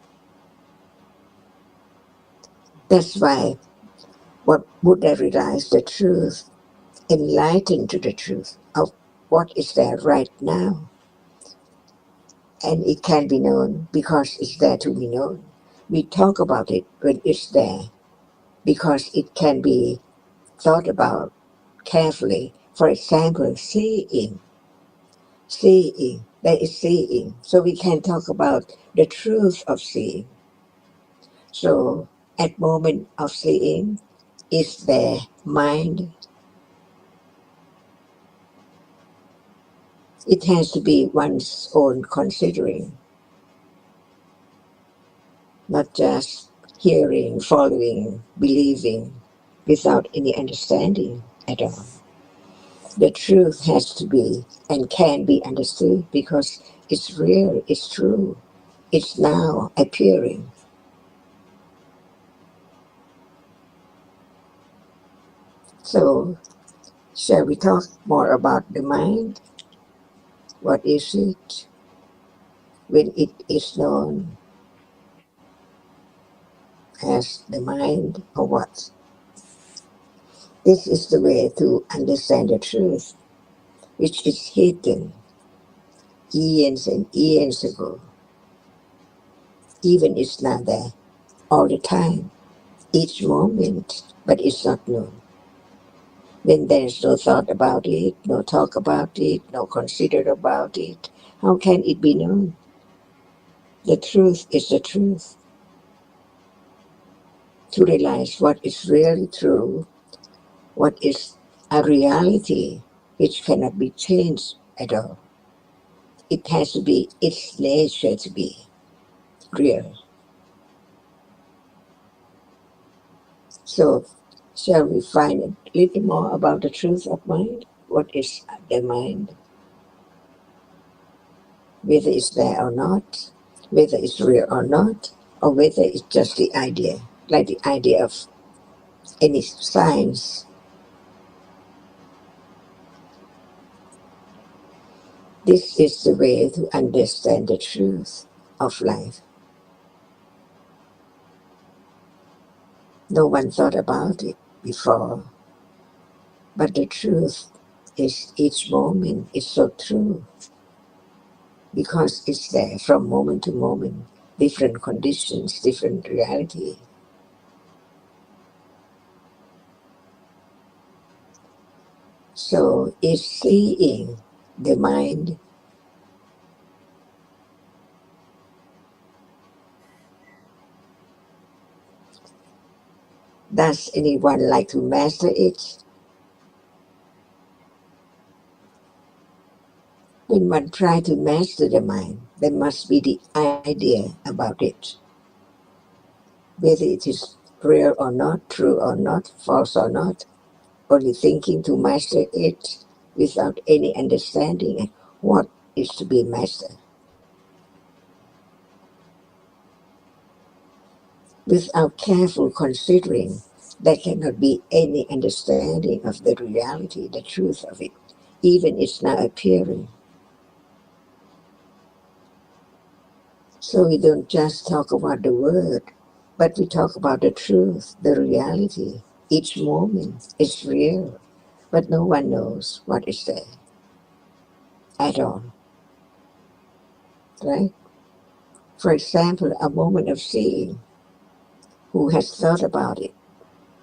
That's why what Buddha realized the truth, enlightened to the truth of what is there right now. And it can be known because it's there to be known. We talk about it when it's there because it can be thought about carefully. For example, seeing. Seeing. That is seeing. So we can talk about the truth of seeing. So at moment of seeing, is there mind? It has to be one's own considering, not just hearing, following, believing, without any understanding at all. The truth has to be and can be understood because it's real, it's true, it's now appearing. So, shall we talk more about the mind? What is it when it is known as the mind, or what? This is the way to understand the truth, which is hidden years and years ago. even it's not there all the time, each moment, but it's not known. When there's no thought about it, no talk about it, no consider about it, how can it be known? The truth is the truth. To realize what is really true, what is a reality which cannot be changed at all. It has to be its nature to be real. So, shall we find a little more about the truth of mind? What is the mind? Whether it's there or not, whether it's real or not, or whether it's just the idea, like the idea of any science. This is the way to understand the truth of life. No one thought about it before, but the truth is each moment is so true because it's there from moment to moment, different conditions, different reality. So is seeing the mind does anyone like to master it? When one tries to master the mind, there must be the idea about it. Whether it is real or not, true or not, false or not, only thinking to master it without any understanding what is to be mastered. Without careful considering, there cannot be any understanding of the reality, the truth of it, even it's not appearing. So we don't just talk about the word, but we talk about the truth, the reality. Each moment is real, but no one knows what is there at all. Right? For example, a moment of seeing. Who has thought about it?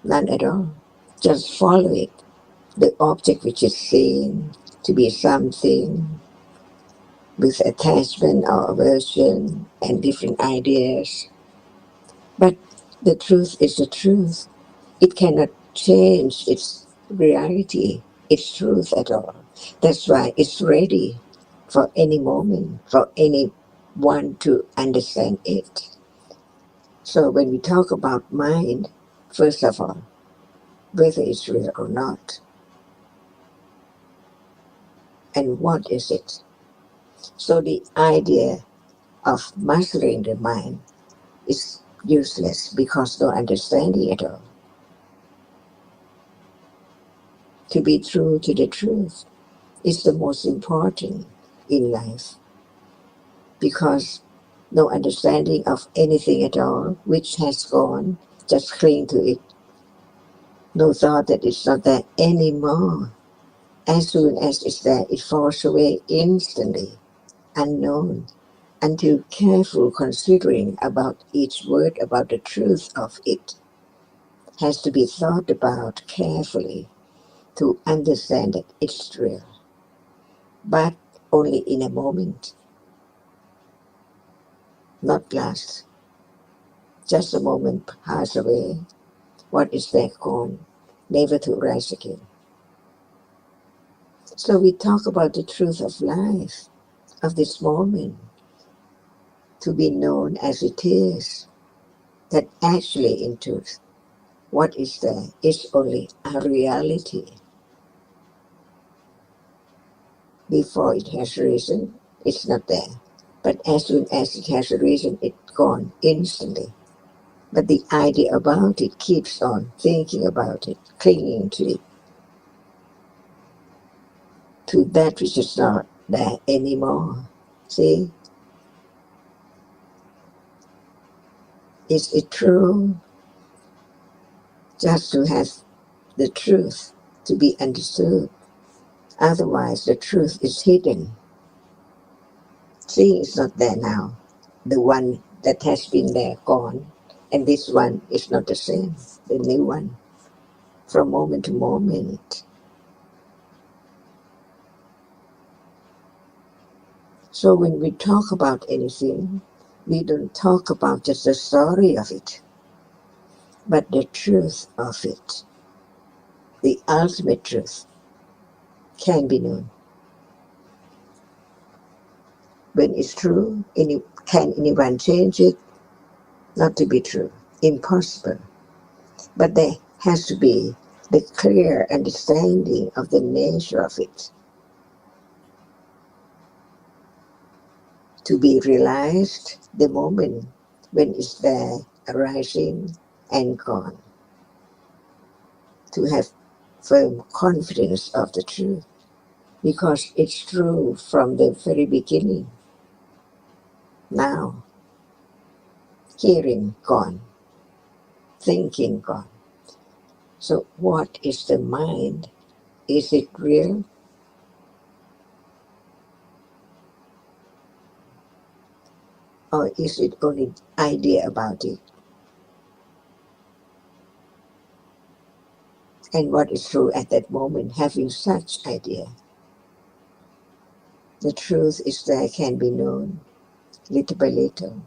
None at all. Just follow it. The object which is seen to be something with attachment or aversion and different ideas. But the truth is the truth. It cannot change its reality, its truth at all. That's why it's ready for any moment, for anyone to understand it. So when we talk about mind, first of all, whether it's real or not, and what is it? So the idea of mastering the mind is useless because no understanding at all. To be true to the truth is the most important in life because no understanding of anything at all which has gone, just cling to it. No thought that it's not there anymore. As soon as it's there, it falls away instantly, unknown, until careful considering about each word, about the truth of it, has to be thought about carefully to understand that it's real, but only in a moment, not last. Just a moment pass away, what is there gone, never to rise again. So we talk about the truth of life, of this moment, to be known as it is, that actually in truth, what is there is only a reality. Before it has risen, it's not there. But as soon as it has risen, it's gone instantly. But the idea about it keeps on thinking about it, clinging to it, to that which is not there anymore. See? Is it true? Just to have the truth to be understood. Otherwise, the truth is hidden. Seeing is not there now. The one that has been there gone, and this one is not the same, the new one, from moment to moment. So when we talk about anything, we don't talk about just the story of it, but the truth of it. The ultimate truth can be known. When it's true, can anyone change it? Not to be true. Impossible. But there has to be the clear understanding of the nature of it to be realized the moment when it's there, arising and gone. To have firm confidence of the truth, because it's true from the very beginning. Now, hearing gone, thinking gone. So what is the mind? Is it real? Or is it only idea about it? And what is true at that moment, having such idea? The truth is there, can be known little by little.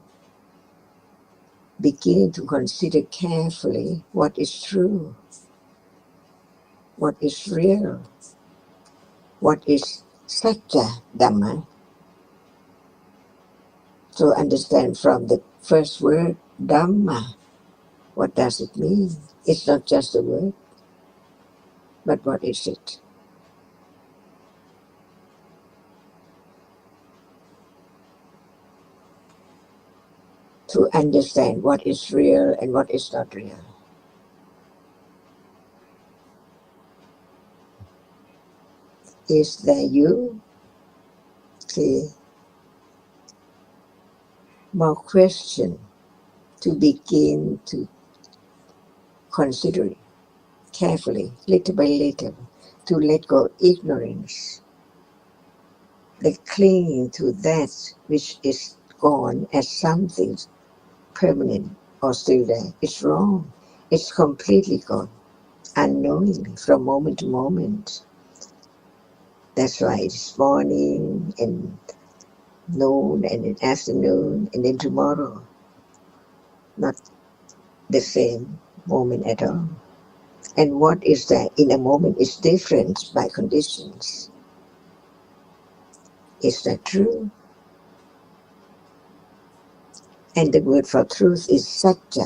Beginning to consider carefully what is true, what is real, what is Satya Dhamma. So understand from the first word, Dhamma, what does it mean? It's not just a word, but what is it? To understand what is real and what is not real. Is there you? See, more question to begin to consider it carefully, little by little, to let go ignorance, the clinging to that which is gone as something permanent or still there. It's wrong. It's completely gone, unknowingly, from moment to moment. That's why it's morning and noon and then afternoon and then tomorrow. Not the same moment at all. And what is that in a moment is different by conditions. Is that true? And the word for truth is satya.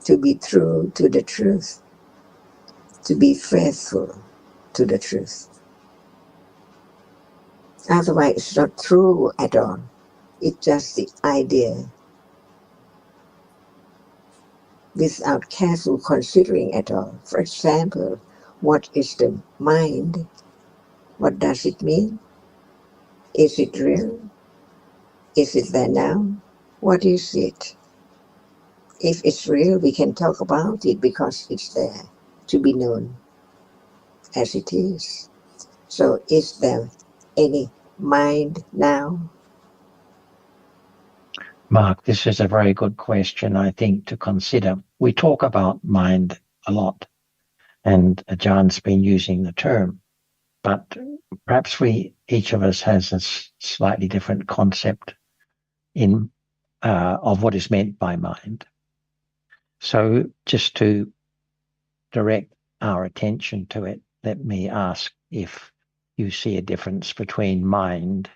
To be true to the truth. To be faithful to the truth. Otherwise, it's not true at all. It's just the idea without careful considering at all. For example, what is the mind? What does it mean? Is it real? Is it there now? What is it? If it's real, we can talk about it because it's there to be known as it is. So is there any mind now? Mark, this is a very good question, I think, to consider. We talk about mind a lot, and John's been using the term, but perhaps each of us has a slightly different concept of what is meant by mind. So just to direct our attention to it, let me ask if you see a difference between mind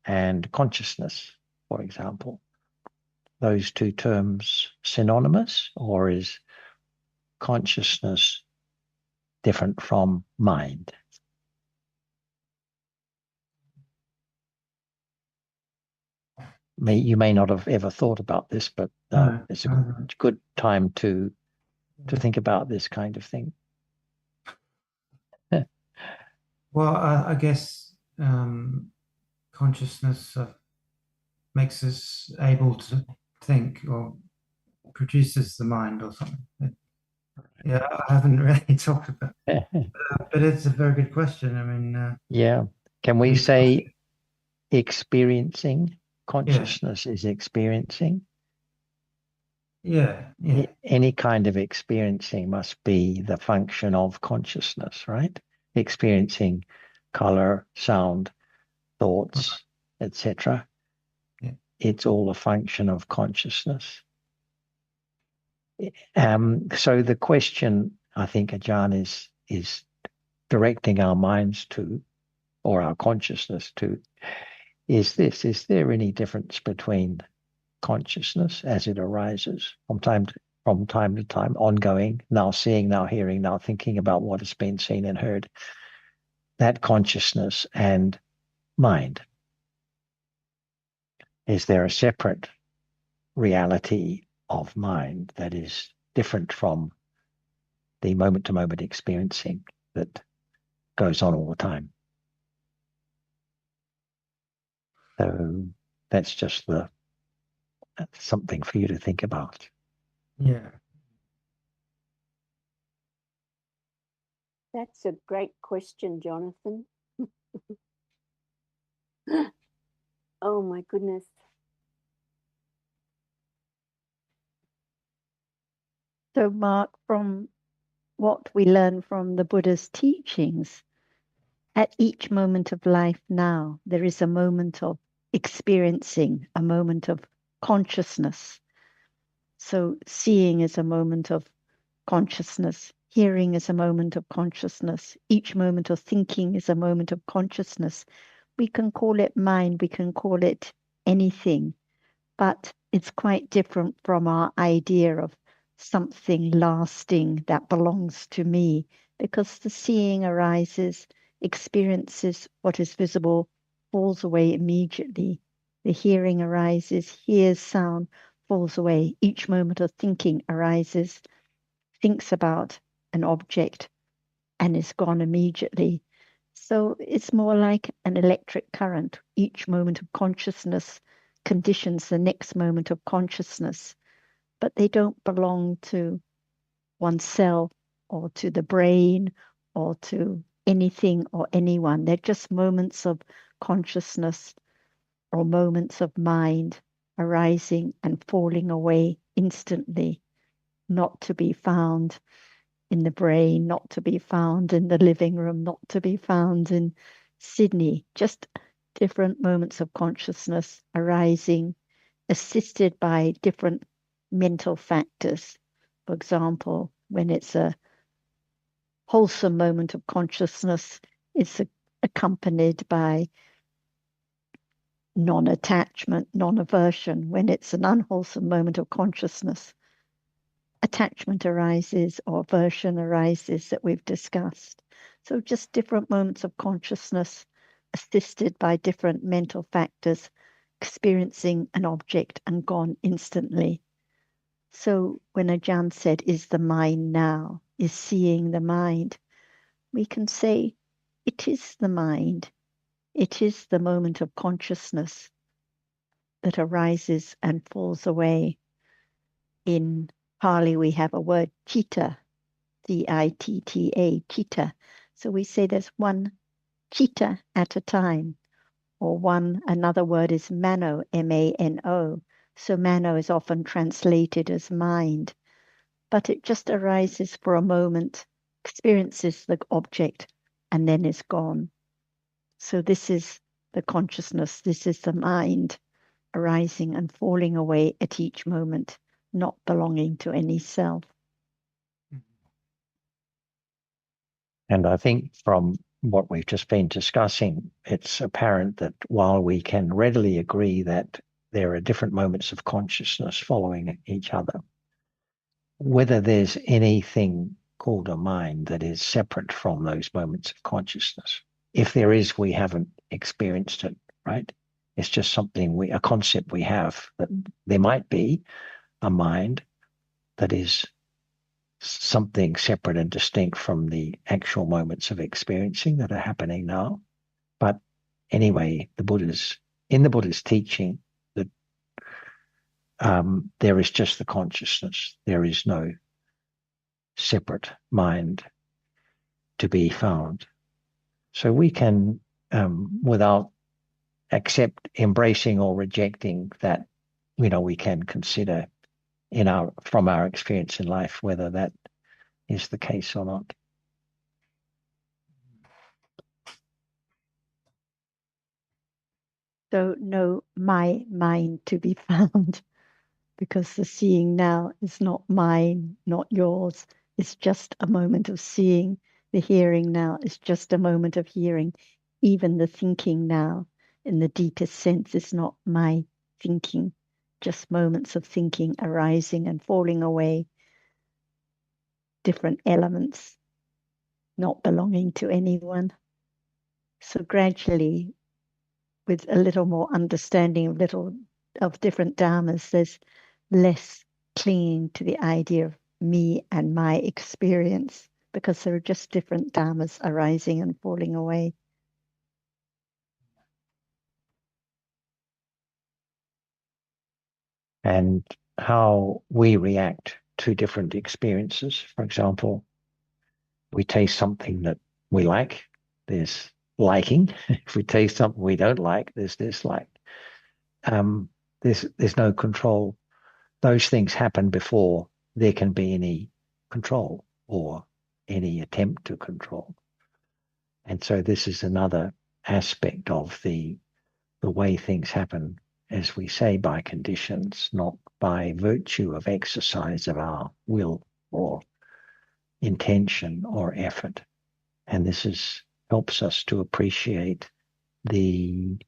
and consciousness, for example. Those two terms synonymous, or is consciousness different from mind? You may not have ever thought about this, but it's a good time to think about this kind of thing. Well, I guess consciousness makes us able to think, or produces the mind or something. Yeah, I haven't really talked about it, but it's a very good question. I mean, yeah. Can we say experiencing? Consciousness is experiencing. Yeah. Any kind of experiencing must be the function of consciousness, right? Experiencing color, sound, thoughts, etc. Yeah. It's all a function of consciousness. So the question, I think, Ajahn, is directing our minds to, or our consciousness to, is this: is there any difference between consciousness as it arises from time to time, ongoing, now seeing, now hearing, now thinking about what has been seen and heard, that consciousness, and mind? Is there a separate reality of mind that is different from the moment-to-moment experiencing that goes on all the time? So that's just something for you to think about. Yeah. That's a great question, Jonathan. Oh my goodness. So, Mark, from what we learn from the Buddha's teachings, at each moment of life now, there is a moment of experiencing, a moment of consciousness. So, seeing is a moment of consciousness, hearing is a moment of consciousness, each moment of thinking is a moment of consciousness. We can call it mind, we can call it anything, but it's quite different from our idea of something lasting that belongs to me, because the seeing arises, experiences what is visible, falls away immediately. The hearing arises, hears sound, falls away. Each moment of thinking arises, thinks about an object, and is gone immediately. So it's more like an electric current. Each moment of consciousness conditions the next moment of consciousness, but they don't belong to oneself or to the brain or to anything or anyone. They're just moments of consciousness or moments of mind arising and falling away instantly, not to be found in the brain, not to be found in the living room, not to be found in Sydney, just different moments of consciousness arising, assisted by different mental factors. For example, when it's a wholesome moment of consciousness, it's accompanied by non-attachment, non-aversion. When it's an unwholesome moment of consciousness, attachment arises or aversion arises that we've discussed. So just different moments of consciousness assisted by different mental factors, experiencing an object and gone instantly. So when Ajahn said, is the mind now, is seeing the mind, we can say it is the mind. It is the moment of consciousness that arises and falls away. In Pali, we have a word citta, citta, citta. So we say there's one citta at a time, or another word is mano, M-A-N-O. So mano is often translated as mind, but it just arises for a moment, experiences the object, and then is gone. So this is the consciousness, this is the mind arising and falling away at each moment, not belonging to any self. And I think from what we've just been discussing, it's apparent that while we can readily agree that there are different moments of consciousness following each other, whether there's anything called a mind that is separate from those moments of consciousness. If there is, we haven't experienced it, right? It's just something a concept we have, that there might be a mind that is something separate and distinct from the actual moments of experiencing that are happening now. But anyway, in the Buddha's teaching, that there is just the consciousness. There is no separate mind to be found. So we can without embracing or rejecting that, we can consider from our experience in life whether that is the case or not. So no my mind to be found, because the seeing now is not mine, not yours. It's just a moment of seeing. The hearing now is just a moment of hearing. Even the thinking now, in the deepest sense, is not my thinking, just moments of thinking arising and falling away, different elements, not belonging to anyone. So gradually, with a little more understanding of different dharmas, there's less clinging to the idea of me and my experience, because there are just different dharmas arising and falling away. And how we react to different experiences. For example, we taste something that we like, there's liking. If we taste something we don't like, there's dislike. There's no control. Those things happen before there can be any control or any attempt to control. And so this is another aspect of the way things happen, as we say, by conditions, not by virtue of exercise of our will or intention or effort. And this helps us to appreciate the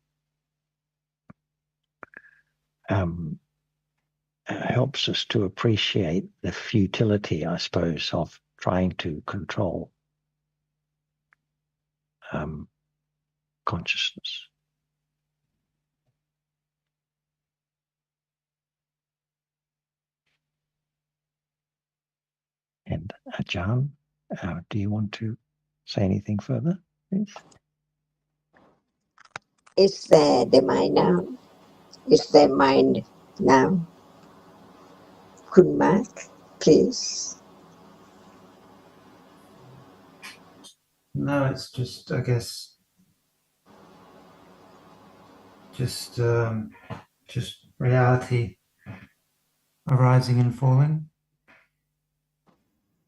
futility, I suppose, of trying to control consciousness. And Ajahn, do you want to say anything further, please? Is there the mind now? Is there mind now? Kun Mark, please. No, it's just, I guess, just reality arising and falling.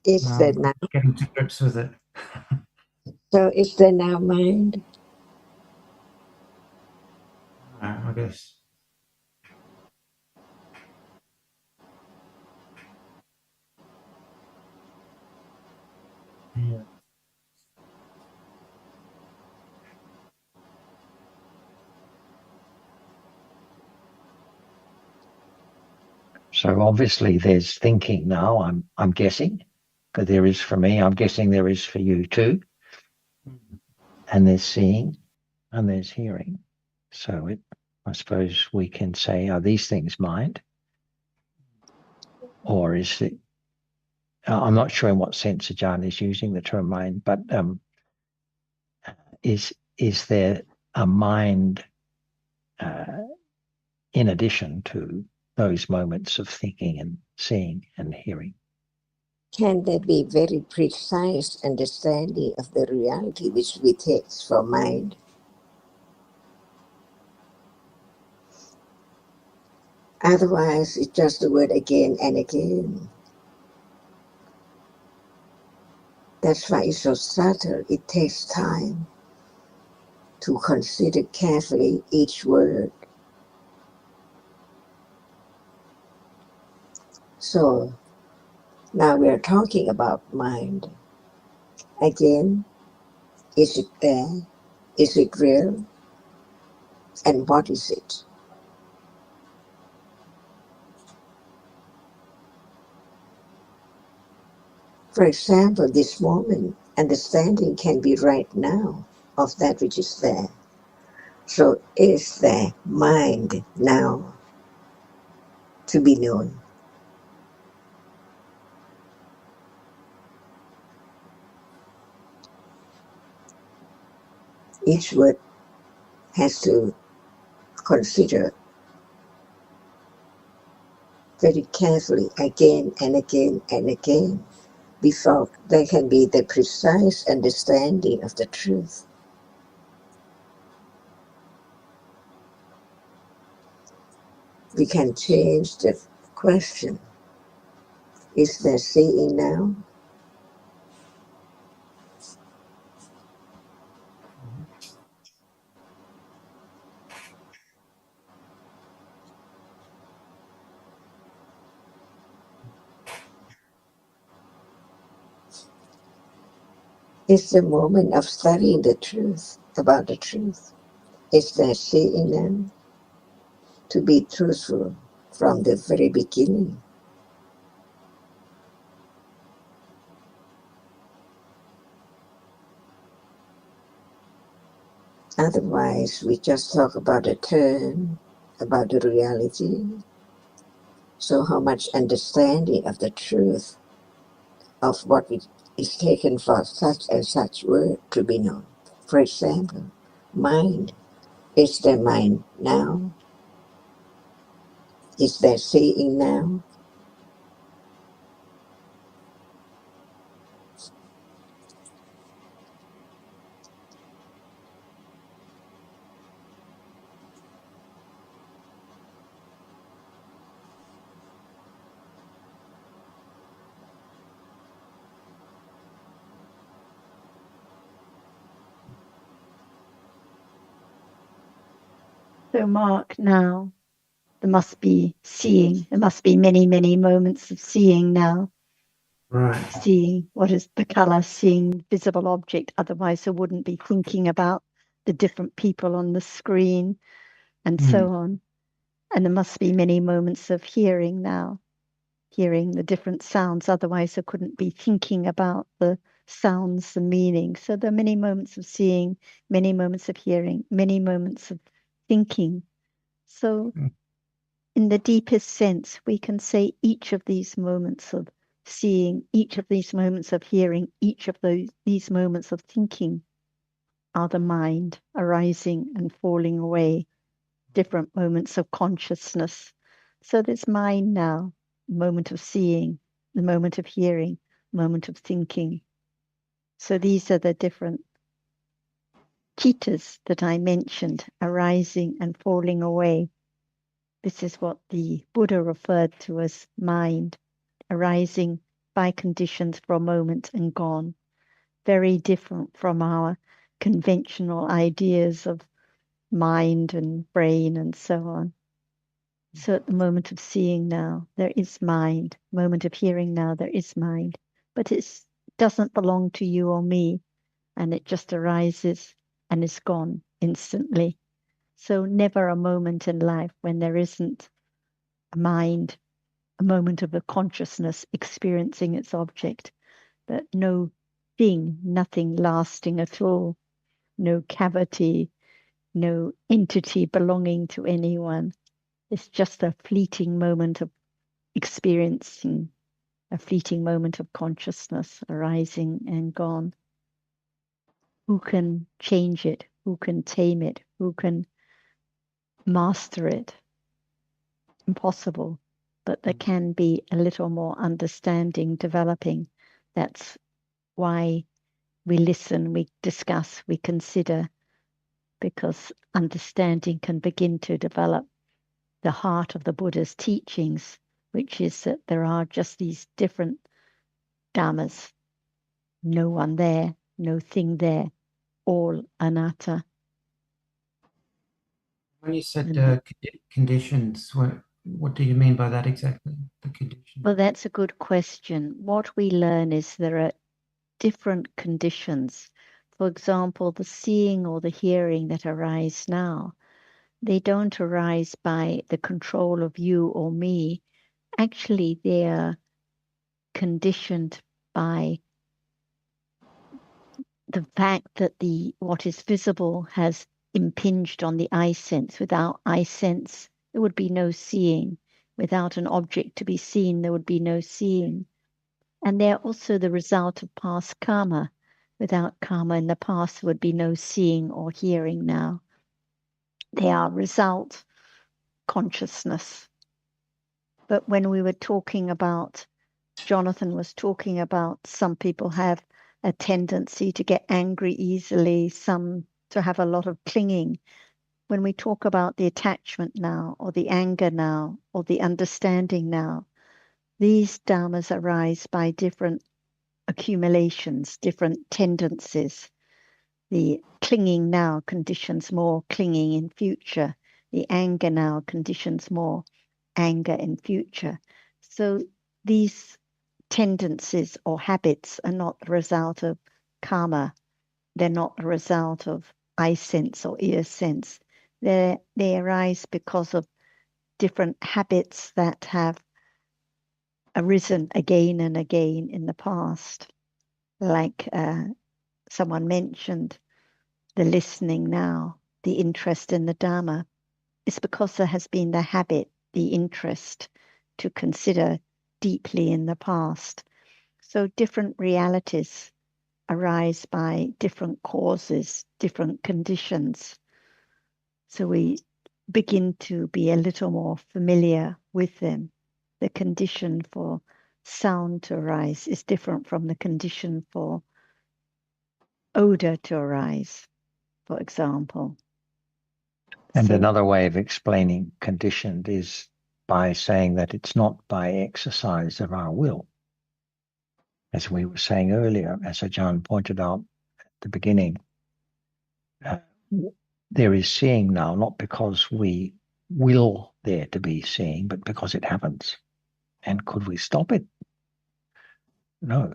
Is there now? Getting to grips with it. So is there now mind? I guess. Yeah. So obviously there's thinking now, I'm guessing, but there is for me, I'm guessing there is for you too. And there's seeing and there's hearing. So I suppose we can say, are these things mind? Or is it, I'm not sure in what sense Ajahn is using the term mind, but is there a mind in addition to those moments of thinking and seeing and hearing? Can there be very precise understanding of the reality which we take for mind? Otherwise, it's just the word again and again. That's why it's so subtle. It takes time to consider carefully each word. So now we're talking about mind. Again, is it there? Is it real? And what is it? For example, this moment, understanding can be right now of that which is there. So is there mind now to be known? Each word has to consider very carefully again and again and again before there can be the precise understanding of the truth. we can change the question. Is there seeing now? Is the moment of studying the truth, about the truth. Is there seeing now? To be truthful from the very beginning. Otherwise, we just talk about the term, about the reality. So how much understanding of the truth of what is taken for such and such word to be known. For example, mind. Is there mind now? Is there seeing now? So Mark, now there must be seeing. There must be many, many moments of seeing now. Right. Seeing what is the color, seeing visible object. Otherwise, I wouldn't be thinking about the different people on the screen and so on. And there must be many moments of hearing now, hearing the different sounds. Otherwise, I couldn't be thinking about the sounds, the meaning. So there are many moments of seeing, many moments of hearing, many moments of thinking. So in the deepest sense, we can say each of these moments of seeing, each of these moments of hearing, each of these moments of thinking are the mind arising and falling away, different moments of consciousness. So there's mind now, moment of seeing, the moment of hearing, moment of thinking. So these are the different chittas that I mentioned, arising and falling away. This is what the Buddha referred to as mind, arising by conditions for a moment and gone. Very different from our conventional ideas of mind and brain and so on. So at the moment of seeing now, there is mind. Moment of hearing now, there is mind. But it doesn't belong to you or me, and it just arises and is gone instantly. So never a moment in life when there isn't a mind, a moment of a consciousness experiencing its object, but no thing, nothing lasting at all, no cavity, no entity belonging to anyone. It's just a fleeting moment of experiencing, a fleeting moment of consciousness arising and gone. Who can change it? Who can tame it? Who can master it? Impossible. But there can be a little more understanding developing. That's why we listen, we discuss, we consider, because understanding can begin to develop the heart of the Buddha's teachings, which is that there are just these different dhammas, no one there, no thing there, all anatta. When you said conditions, what do you mean by that exactly? The conditions. Well, that's a good question. What we learn is there are different conditions. For example, the seeing or the hearing that arise now, they don't arise by the control of you or me. Actually, they are conditioned by the fact that what is visible has impinged on the eye sense. Without eye sense, there would be no seeing. Without an object to be seen, there would be no seeing. And they're also the result of past karma. Without karma in the past, there would be no seeing or hearing now. They are result consciousness. But when we were talking about, Jonathan was talking about some people have a tendency to get angry easily, some to have a lot of clinging. when we talk about the attachment now, or the anger now, or the understanding now, these dhammas arise by different accumulations, different tendencies. The clinging now conditions more clinging in future. The anger now conditions more anger in future. So these tendencies or habits are not the result of karma. They're not the result of eye sense or ear sense. They arise because of different habits that have arisen again and again in the past. Like someone mentioned, the listening now, the interest in the Dhamma. It's because there has been the habit, the interest to consider deeply in the past. So different realities arise by different causes, different conditions. So we begin to be a little more familiar with them. The condition for sound to arise is different from the condition for odor to arise, for example. And So, another way of explaining conditioned is by saying that it's not by exercise of our will. As we were saying earlier, as Ajahn pointed out at the beginning, there is seeing now, not because we will there to be seeing, but because it happens. And could we stop it? No,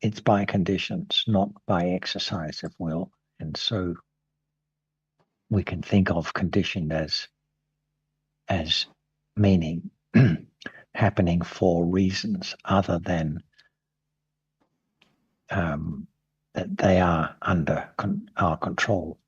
it's by conditions, not by exercise of will. And so we can think of conditioned as meaning happening for reasons other than that they are under our control.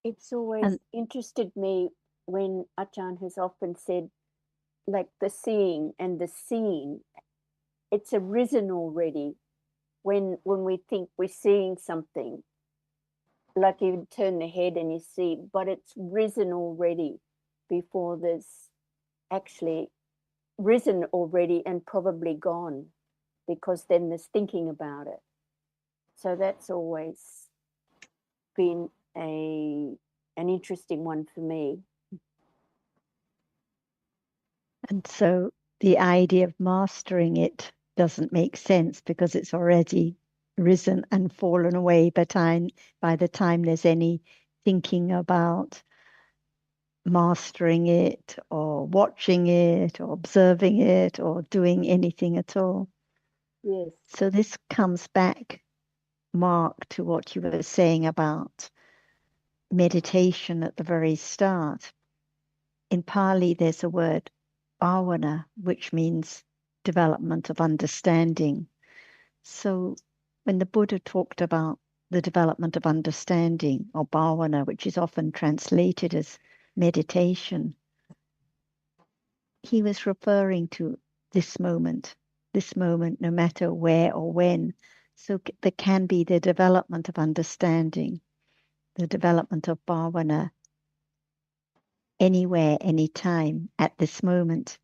It's always interested me when Ajahn has often said, like the seeing and the seeing, it's arisen already. When we think we're seeing something, like you turn the head and you see, but it's risen already before there's actually risen already and probably gone, because then there's thinking about it. So that's always been an interesting one for me. and so the idea of mastering it doesn't make sense because it's already risen and fallen away by the time there's any thinking about mastering it or watching it or observing it or doing anything at all. Yes. So this comes back, Mark, to what you were saying about meditation at the very start. In Pali, there's a word, bhavana, which means development of understanding. So when the Buddha talked about the development of understanding, or bhavana, which is often translated as meditation, he was referring to this moment, no matter where or when. So there can be the development of understanding, the development of bhavana, anywhere, anytime, at this moment.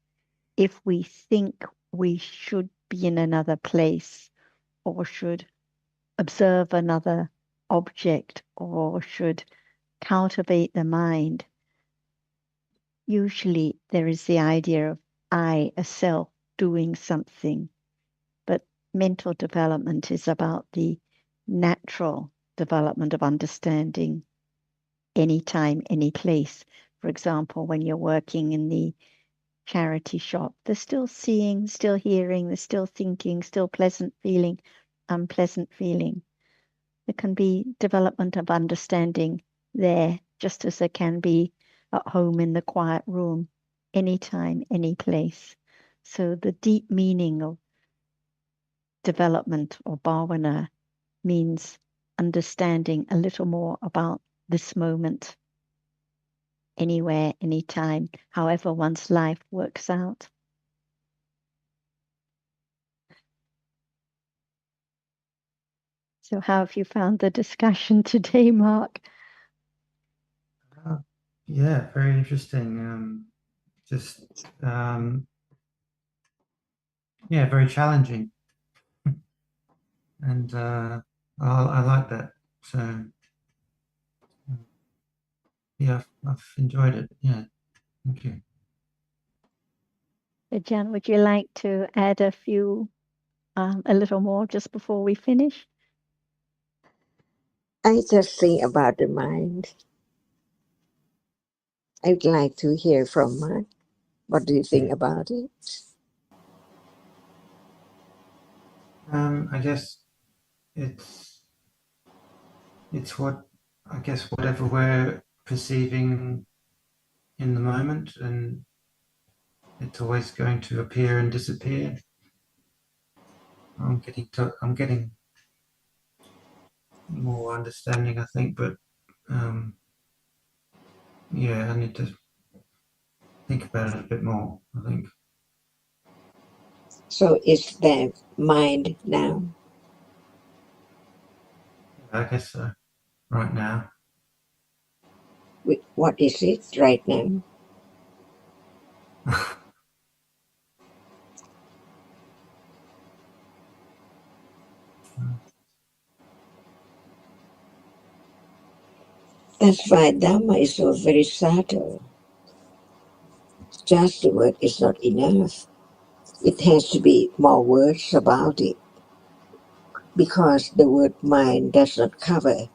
If we think we should be in another place, or should observe another object, or should cultivate the mind, usually there is the idea of I, a self, doing something. But mental development is about the natural development of understanding, anytime, any place. For example, when you're working in the charity shop, they're still seeing, still hearing, they're still thinking, still pleasant feeling, unpleasant feeling. There can be development of understanding there, just as there can be at home in the quiet room, anytime, any place. So the deep meaning of development or bhavana means understanding a little more about this moment, anywhere, anytime, however one's life works out. So how have you found the discussion today, Mark? Yeah, very interesting. just yeah, very challenging, and I like that. So yeah, I've enjoyed it. Yeah, thank you. Jan, would you like to add a little more just before we finish? I just think about the mind. I'd like to hear from Mark. What do you think about it? I guess it's what, I guess, whatever we're perceiving in the moment, and it's always going to appear and disappear. I'm getting more understanding, I think, but yeah, I need to think about it a bit more, I think. So it's the mind now. I guess so, right now. What is it right now? That's why Dhamma is so very subtle. Just the word is not enough. It has to be more words about it, because the word mind does not cover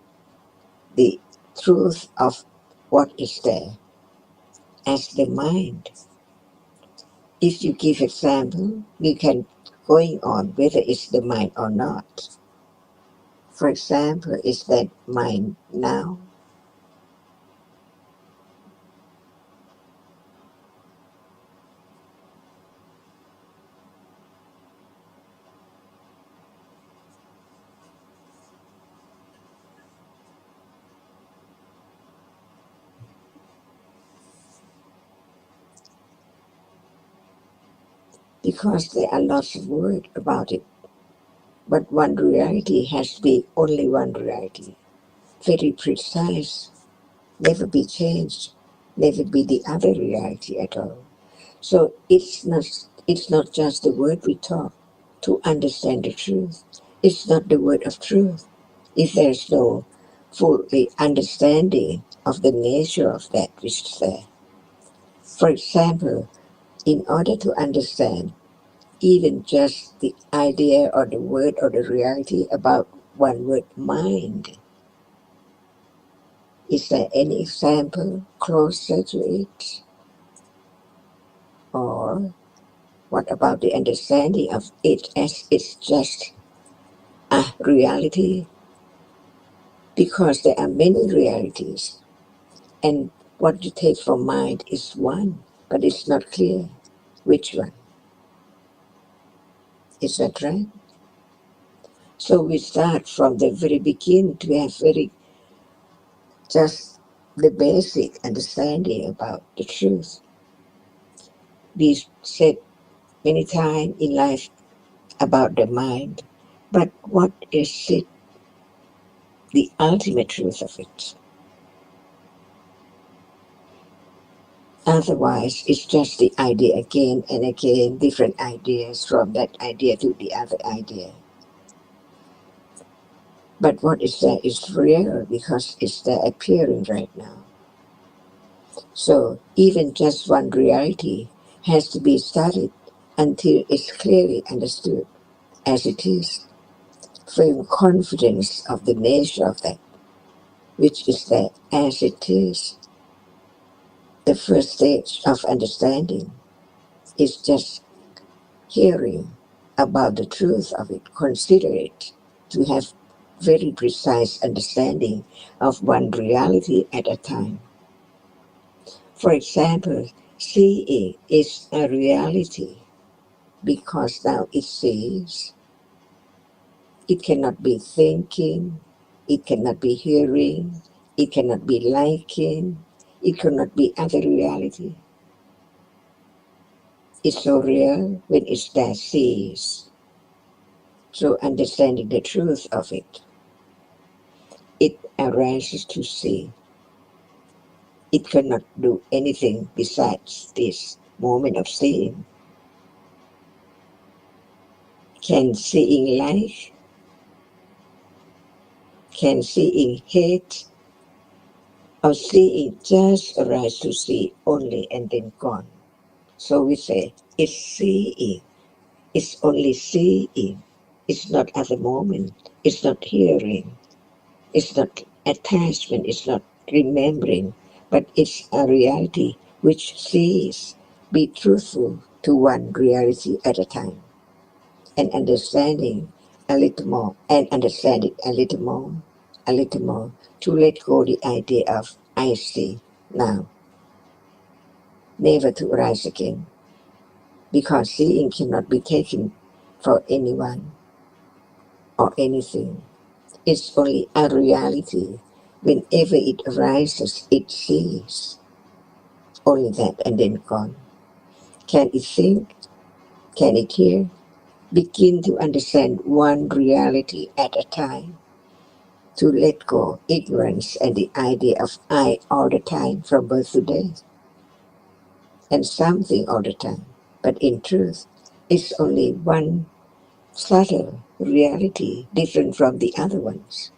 the truth of what is there as the mind. If you give example, you can going on whether it's the mind or not. For example, is that mind now? Because there are lots of words about it. But one reality has to be only one reality. Very precise, never be changed, never be the other reality at all. So it's not just the word we talk to understand the truth. It's not the word of truth. If there's no full understanding of the nature of that which is there. For example, in order to understand even just the idea or the word or the reality about one word mind, is there any example closer to it? Or what about the understanding of it as it's just a reality? Because there are many realities, and what you take from mind is one, but it's not clear which one. Is that right? So we start from the very beginning to have very just the basic understanding about the truth. We said many times in life about the mind, but what is it, the ultimate truth of it? Otherwise, it's just the idea again and again, different ideas from that idea to the other idea. But what is there is real because it's there appearing right now. So even just one reality has to be studied until it's clearly understood as it is, firm confidence of the nature of that, which is there as it is. The first stage of understanding is just hearing about the truth of it, consider it, to have very precise understanding of one reality at a time. For example, seeing is a reality because now it sees. It cannot be thinking, it cannot be hearing, it cannot be liking, it cannot be other reality. It's so real when it's that sees. So understanding the truth of it, it arises to see. It cannot do anything besides this. moment of seeing. Can seeing like, can seeing hate, or seeing just arise to see only and then gone. So we say, it's seeing, it's only seeing, it's not at the moment, it's not hearing, it's not attachment, it's not remembering, but it's a reality which sees. Be truthful to one reality at a time, and understanding a little more, and understanding a little more, to let go the idea of I see now, never to arise again, because seeing cannot be taken for anyone or anything. It's only a reality. Whenever it arises, it sees. Only that and then gone. Can it think? Can it hear? Begin to understand one reality at a time. To let go ignorance and the idea of I all the time from birth to death. And something all the time. But in truth, it's only one subtle reality different from the other ones.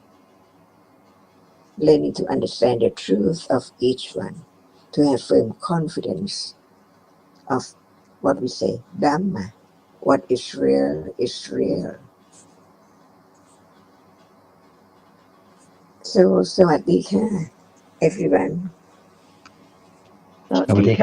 Learning to understand the truth of each one, to have firm confidence of what we say, Dhamma. What is real is real. So, สวัสดีค่ะ everyone. สวัสดี